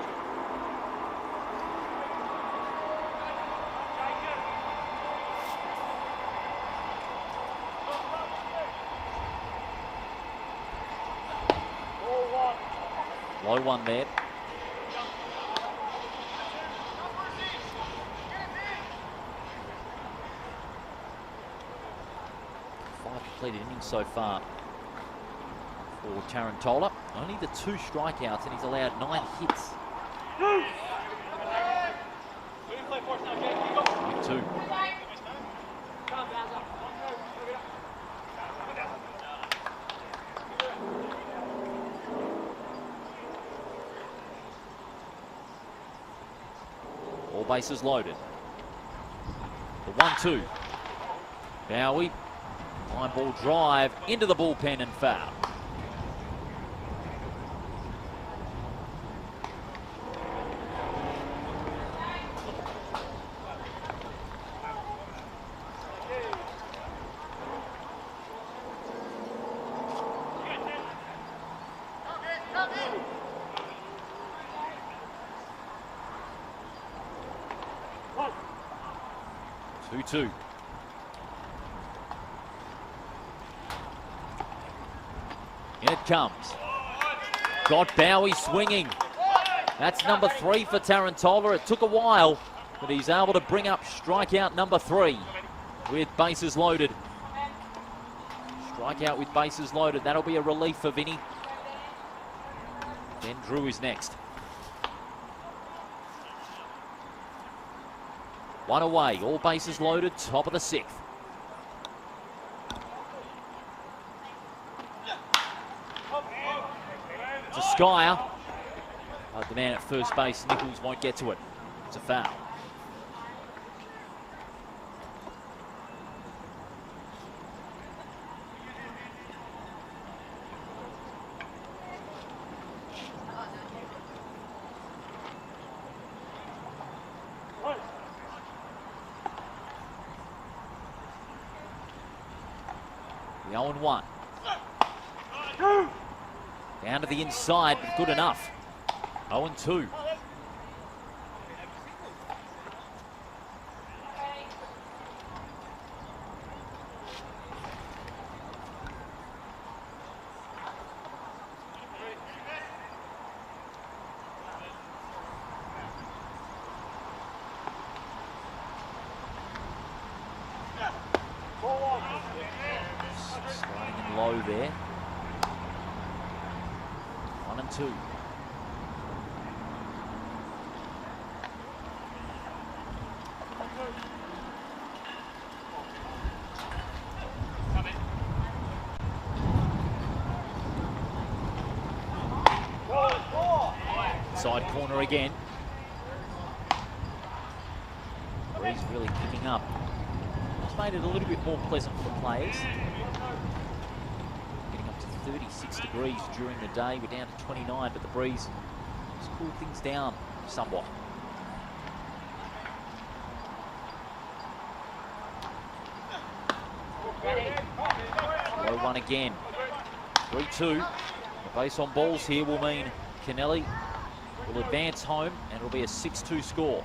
Low one there. Five completed innings so far for Tarantula. Only the 2 strikeouts and he's allowed 9 hits. 2. All bases loaded. The 1-2. Bowie, line ball drive into the bullpen and foul. it comes. Got Bowie swinging. That's number 3 for Tarantola. It took a while, but he's able to bring up strikeout number 3 with bases loaded. Strikeout with bases loaded. That'll be a relief for Vinny. Then Drew is next. 1 away, all bases loaded, top of the 6th. To Skyer. But the man at first base, Nichols, won't get to it. It's a foul. The 0-1. Down to the inside, but good enough. 0-2. Sliding in low there. 1-2. Side corner again. Breeze really picking up. It's made it a little bit more pleasant for the players. Getting up to 36 degrees during the day. We're down to 29, but the breeze has cooled things down somewhat. Low one again. 3-2. The base on balls here will mean Kennelly will advance home, and it'll be a 6-2 score.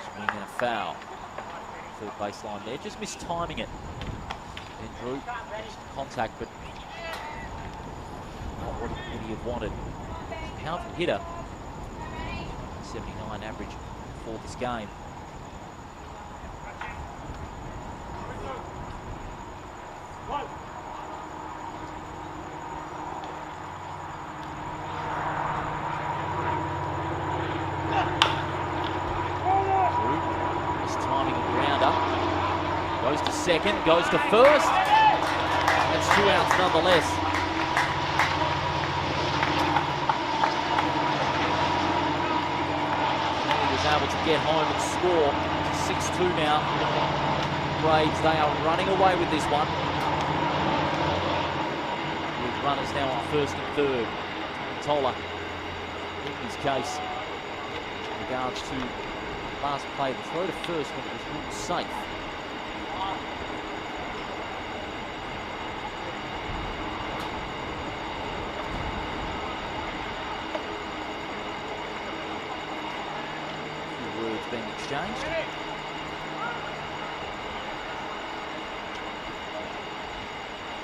Swing and a foul. Third baseline there, just missed timing it. Then Drew, contact, but not what he had wanted. Powerful hitter. 79 average for this game. Drew, his timing and grounder. Goes to second, goes to first. That's 2 outs nonetheless. Able to get home and score. 6-2 now. Braves, they are running away with this one. With runners now on first and third. Tola, in his case, in regards to last play, the throw to first when it was ruled safe. Being exchanged.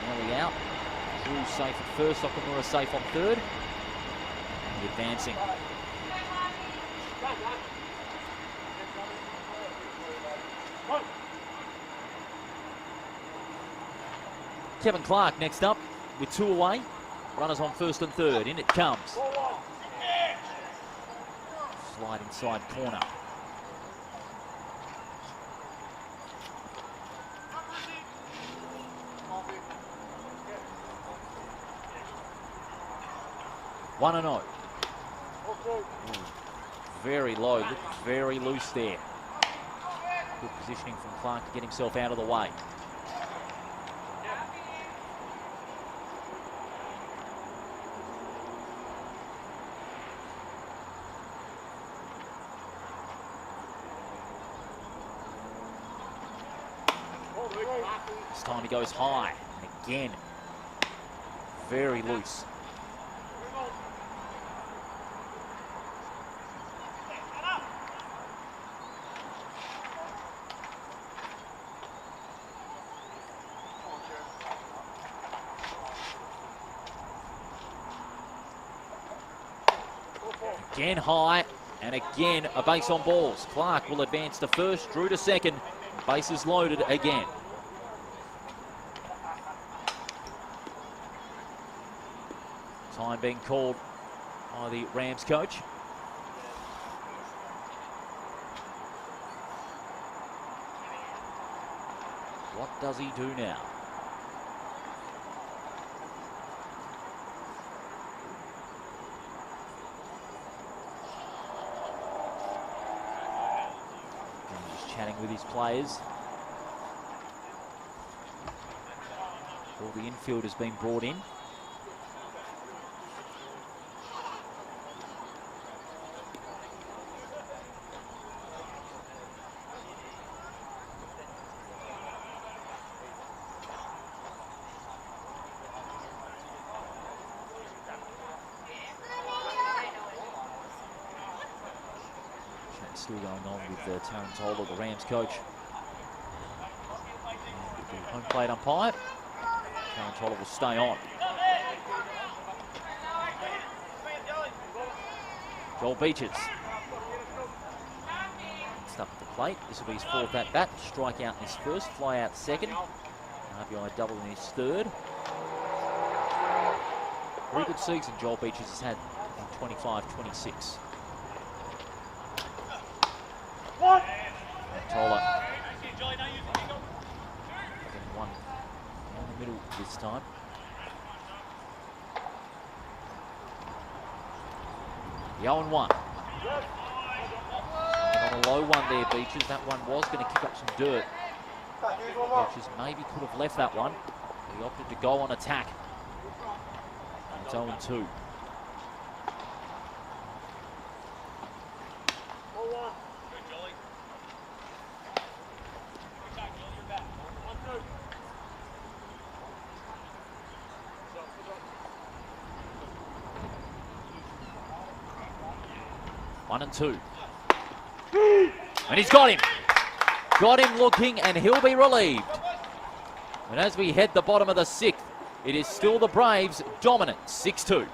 Nearly out. Drew safe at first, Okamura safe on third. And advancing. Kevin Clark next up with 2 away. Runners on first and third. In it comes. Slide inside corner. One and 0. Very low, looked very loose there. Good positioning from Clark to get himself out of the way. This time he goes high. And again, very loose. Again high, and again a base on balls. Clark will advance to first, Drew to second. Bases loaded again. Time being called by the Rams coach. What does he do now? Chatting with his players. All the infield has been brought in. Still going on with Tarantola, the Rams coach. And the home plate umpire. Tarantola will stay on. Joel Beaches. Stuck at the plate. This will be his fourth at bat. Strikeout in his first, fly out second. RBI double in his third. Very good season Joel Beaches has had in 25-26. Tola getting one down the middle this time. The 0-1. And on a low one there, Beaches. That one was going to kick up some dirt. Beaches maybe could have left that one. He opted to go on attack. And it's 0-2. One and two. And he's got him. Got him looking, and he'll be relieved. And as we head the bottom of the sixth, it is still the Braves dominant, 6-2.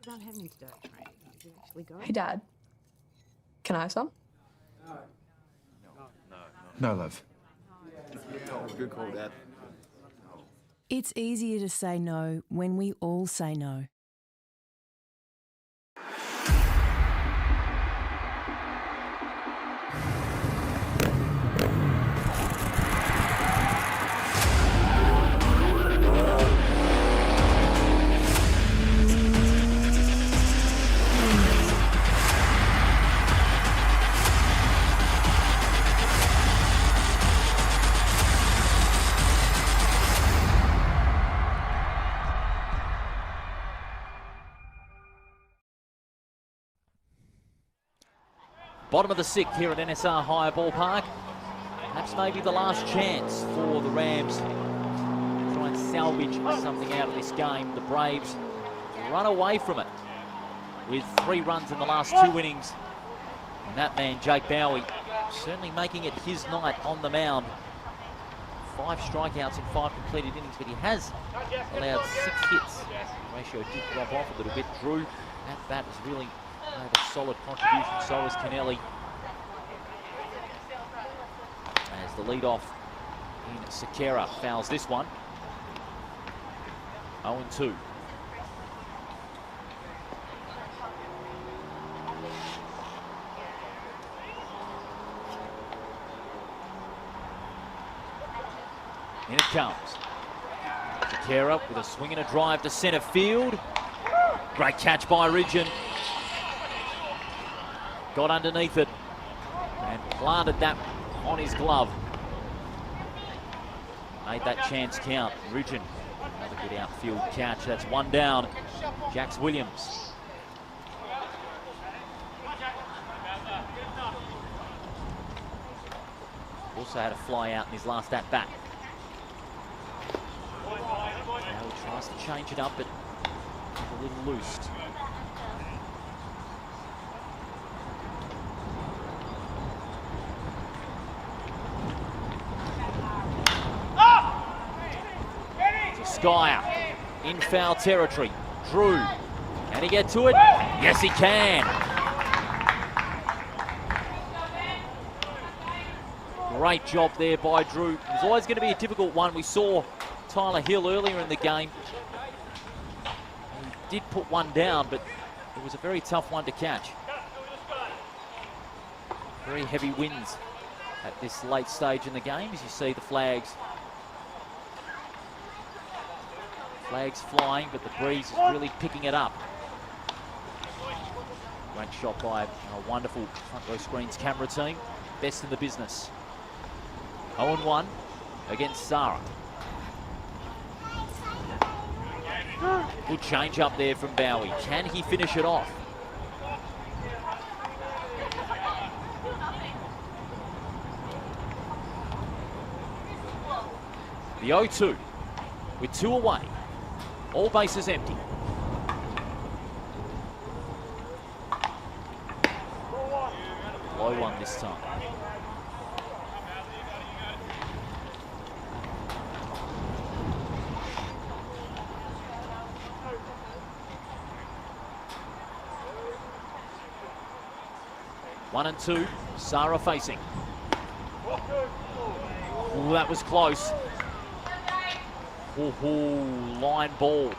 Don't have any today, right? Did you actually go? Hey, Dad. Can I have some? No, love. Good call, Dad. It's easier to say no when we all say no. Bottom of the sixth here at NSR Hire Ballpark. Perhaps maybe the last chance for the Rams to try and salvage something out of this game. The Braves run away from it with 3 runs in the last 2 innings. And that man, Jake Bowie, certainly making it his night on the mound. 5 strikeouts in 5 completed innings, but he has allowed 6 hits. The ratio did drop off a little bit. Drew at bat has really made a solid contribution, so has Kennelly. As the leadoff in Sakera fouls this one. 0-2. In it comes. Takera with a swing and a drive to centre field. Great catch by Ridgen. Got underneath it and planted that on his glove. Made that chance count. Ridgen, another good outfield catch. That's one down. Jax Williams. Also had a fly out in his last at-bat. Now he tries to change it up, but a little loosed. Skyer in foul territory. Drew, can he get to it? Yes, he can. Great job there by Drew. It was always going to be a difficult one. We saw Tyler Hill earlier in the game. He did put one down, but it was a very tough one to catch. Very heavy winds at this late stage in the game, as you see the flags. Flags flying, but the breeze is really picking it up. Great shot by a wonderful front row screens camera team. Best in the business. 0-1 against Sarah. Good change up there from Bowie. Can he finish it off? The 0-2 with 2 away. All bases empty. Low one this time. One and two, Sarah facing. Ooh, that was close. Line ball.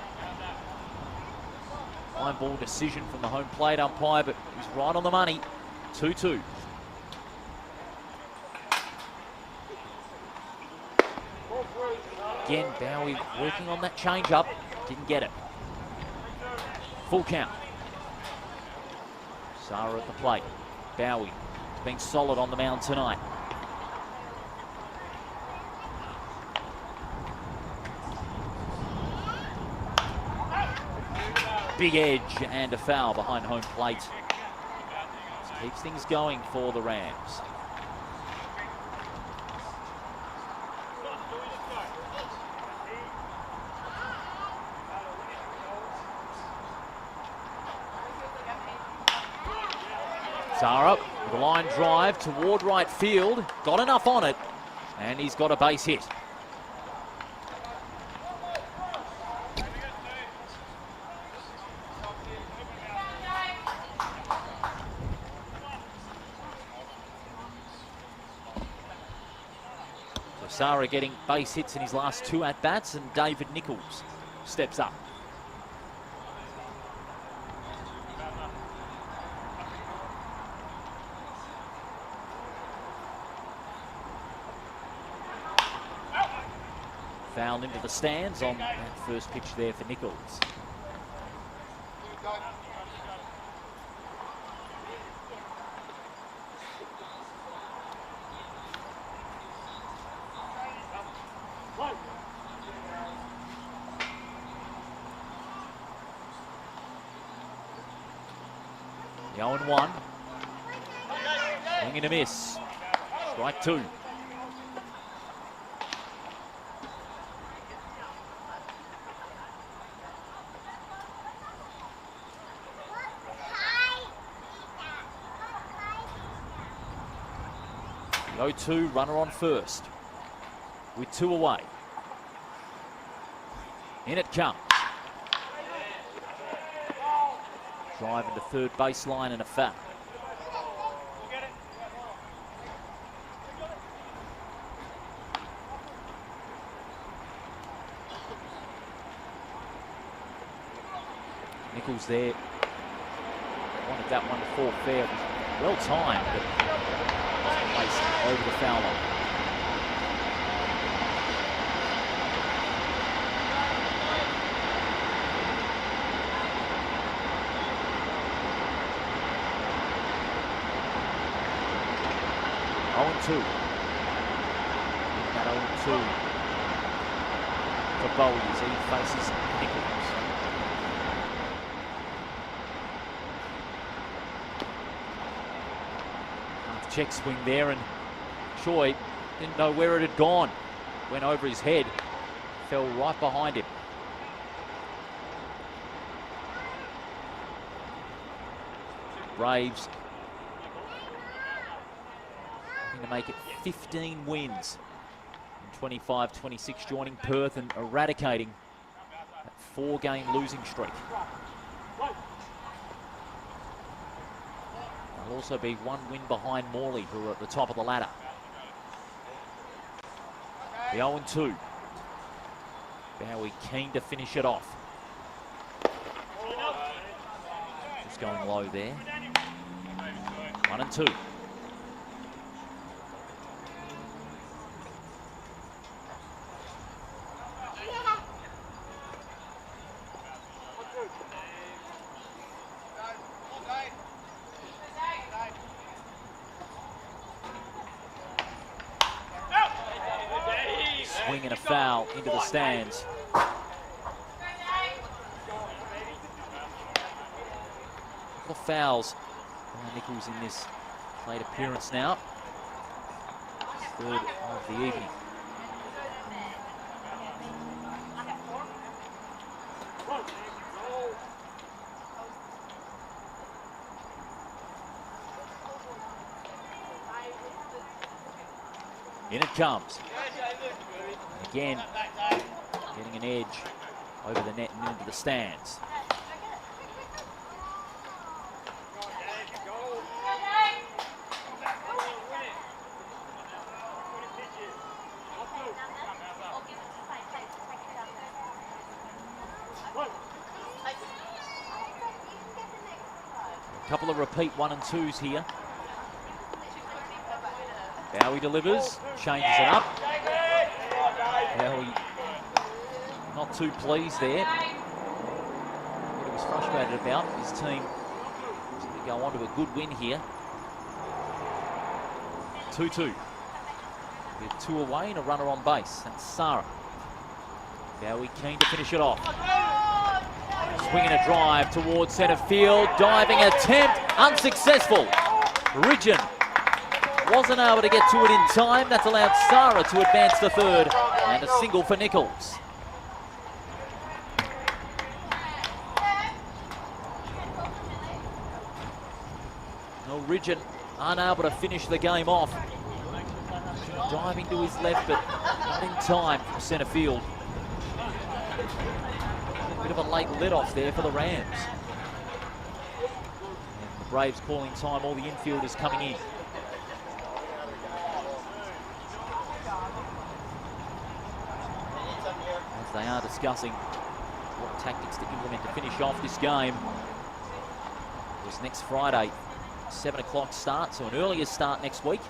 Line ball decision from the home plate umpire, but he's right on the money. 2-2. Again, Bowie working on that change up. Didn't get it. Full count. Sarah at the plate. Bowie has been solid on the mound tonight. Big edge and a foul behind home plate. This keeps things going for the Rams. Zara with a line drive toward right field. Got enough on it, and he's got a base hit. So Zara getting base hits in his last 2 at-bats, and David Nichols steps up. Fouled into the stands on that first pitch there for Nichols. The 0-1. Swing and a miss. Strike 2. The 0-2, runner on first with 2 away. In it comes. Drive into third baseline and a foul. Nichols there. Wanted that one to fall fair. It was well timed, but placed over the foul line. 0-2. That 0-2 for Bowie as he faces Nichols. Half check swing there, and Choi didn't know where it had gone. Went over his head, fell right behind him. Braves looking to make it 15 wins. 25-26 joining Perth and eradicating that 4-game losing streak. They'll also be 1 win behind Morley, who are at the top of the ladder. The 0-2. Bowie keen to finish it off. Just going low there. 1-2. Swing and a foul into the stands. Couple of fouls. Nichols in this late appearance now. Third of the evening. In it comes. And again, getting an edge over the net and into the stands. A couple of repeat 1 and 2s here. Bowie delivers, changes it up. Bowie not too pleased there. What he was frustrated about, his team was going to go on to a good win here. 2-2. With 2 away and a runner on base. That's Sarah. Bowie keen to finish it off. Swinging a drive towards centre field. Diving attempt, unsuccessful. Ridgeon wasn't able to get to it in time. That's allowed Sarah to advance to third, and a single for Nichols. No, Ridgeon unable to finish the game off. Diving to his left, but not in time from centre field. Bit of a late let-off there for the Rams. And the Braves calling time, all the infielders coming in. As they are discussing what tactics to implement to finish off this game. It's next Friday, 7 o'clock start, so an earlier start next week.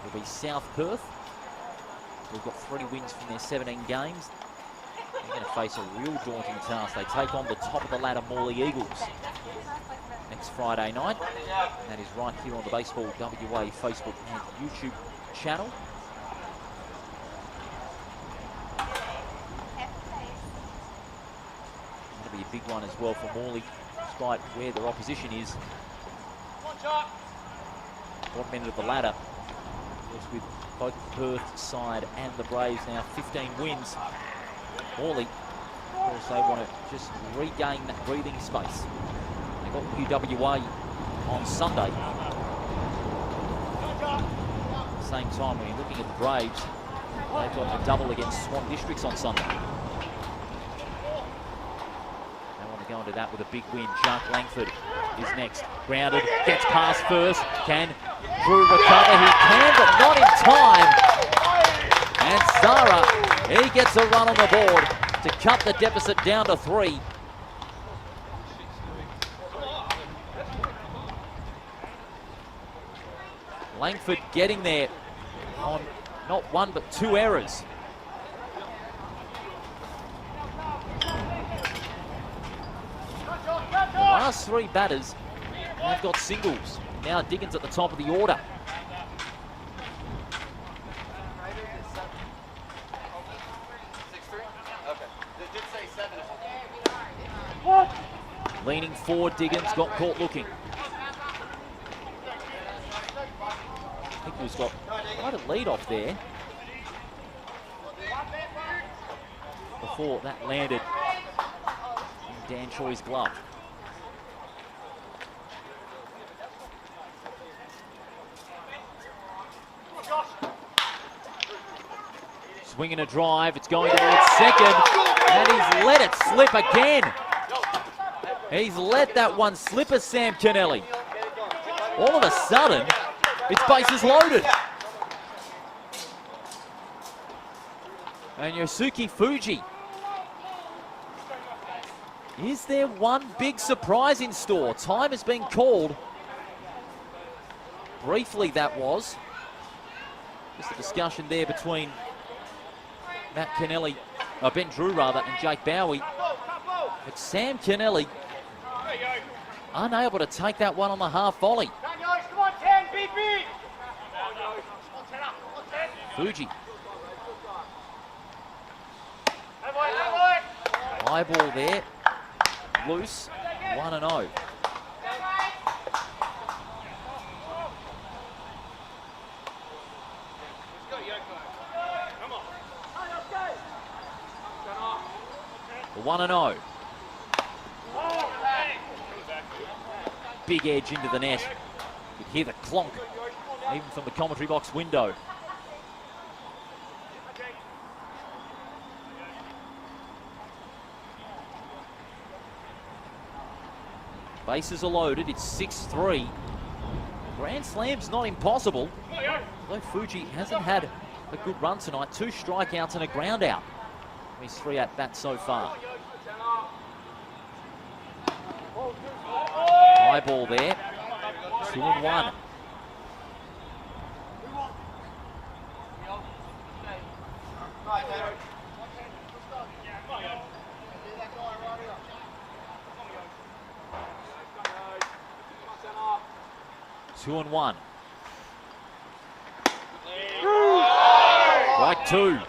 It'll be South Perth. We've got 3 wins from their 17 games. They're going to face a real daunting task. They take on the top of the ladder Morley Eagles next Friday night. And that is right here on the Baseball WA Facebook and YouTube channel. That'll be a big one as well for Morley, despite where their opposition is. Bottom end of the ladder, of course, with both Perth side and the Braves now 15 wins. Morley, of course, they want to just regain that breathing space. They got UWA on Sunday. At the same time, when you're looking at the Braves, they've got a double against Swan Districts on Sunday. They want to go into that with a big win. Jacques Langford is next. Grounded, gets past first. Can Drew recover? He can, but not in time. And Sarah, he gets a run on the board to cut the deficit down to 3. Langford getting there on not 1 but 2 errors. The last 3 batters have got singles. Now Diggins at the top of the order. Leaning forward, Diggins got caught looking. Nichols got quite a lead off there before that landed in Dan Choi's glove. Swinging a drive, it's going towards second, and he's let it slip again. He's let that one slip as Sam Kennelly. All of a sudden, it's bases loaded. And Yosuke Fuji. Is there one big surprise in store? Time has been called. Briefly that was. Just a discussion there between Matt Kennelly, Ben Drew rather, and Jake Bowie. But Sam Kennelly unable to take that one on the half volley. Fuji. High ball there. Loose. 1-0. The 1-0. Big edge into the net. You can hear the clonk, even from the commentary box window. Bases are loaded, it's 6-3. Grand Slam's not impossible, although Fuji hasn't had a good run tonight. 2 strikeouts and a ground out. He's 3 at bat so far. High ball there. 2-1. Two and 1. Right 2.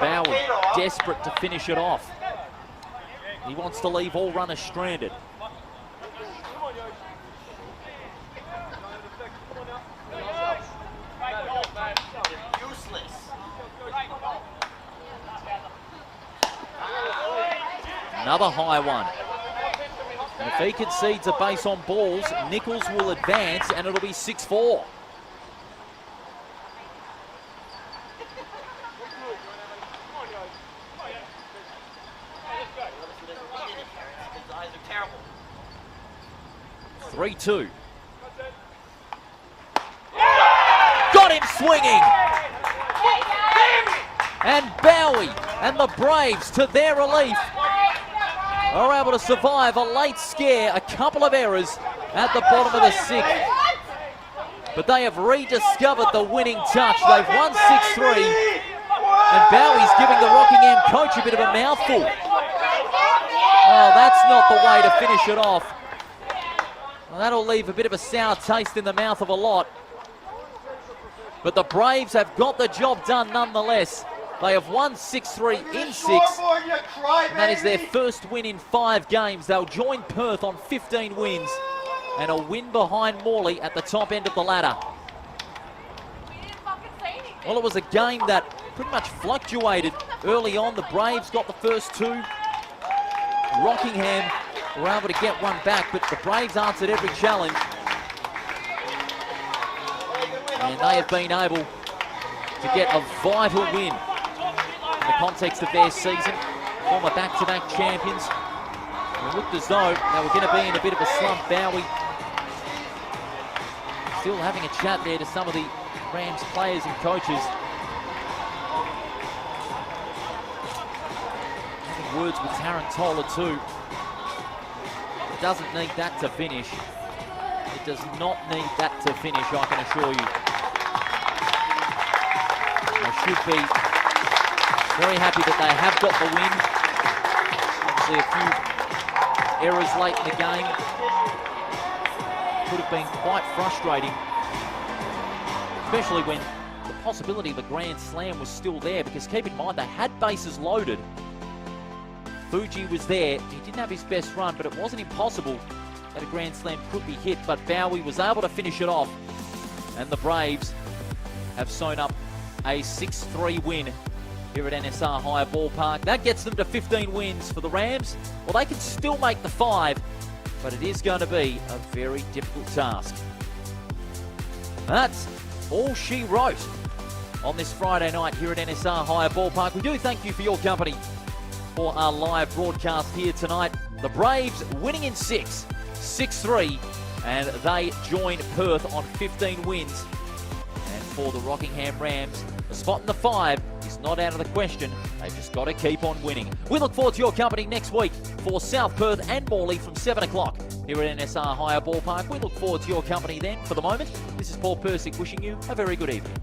Bowie desperate to finish it off. He wants to leave all runners stranded. Another high one. And if he concedes a base on balls, Nichols will advance and it'll be 6-4. Three-2. Got him swinging. And Bowie and the Braves, to their relief, are able to survive a late scare, a couple of errors at the bottom of the 6th. But they have rediscovered the winning touch. They've won 6-3, and Bowie's giving the Rockingham coach a bit of a mouthful. Oh, that's not the way to finish it off. Well, that'll leave a bit of a sour taste in the mouth of a lot. But the Braves have got the job done nonetheless. They have won 6-3 in 6, and that is their first win in 5 games. They'll join Perth on 15 wins and a win behind Morley at the top end of the ladder. Well, it was a game that pretty much fluctuated early on. The Braves got the first 2. Rockingham were able to get one back, but the Braves answered every challenge. And they have been able to get a vital win in the context of their season. Former back-to-back champions. It looked as though they were going to be in a bit of a slump. Bowie still having a chat there to some of the Rams players and coaches. Having words with Tarantola too. It doesn't need that to finish. It does not need that to finish, I can assure you. They should be very happy that they have got the win. Obviously a few errors late in the game. Could have been quite frustrating, especially when the possibility of a grand slam was still there, because keep in mind they had bases loaded. Fuji was there. He didn't have his best run, but it wasn't impossible that a Grand Slam could be hit. But Bowie was able to finish it off, and the Braves have sewn up a 6-3 win here at NSR Higher Ballpark. That gets them to 15 wins. For the Rams, well, they can still make the 5, but it is going to be a very difficult task. That's all she wrote on this Friday night here at NSR Higher Ballpark. We do thank you for your company for our live broadcast here tonight. The Braves winning in 6-3, and they join Perth on 15 wins. And for the Rockingham Rams, a spot in the 5 is not out of the question. They've just got to keep on winning. We look forward to your company next week for South Perth and Morley from 7 o'clock here at NSR Higher Ballpark. We look forward to your company then. For the moment, this is Paul Persick wishing you a very good evening.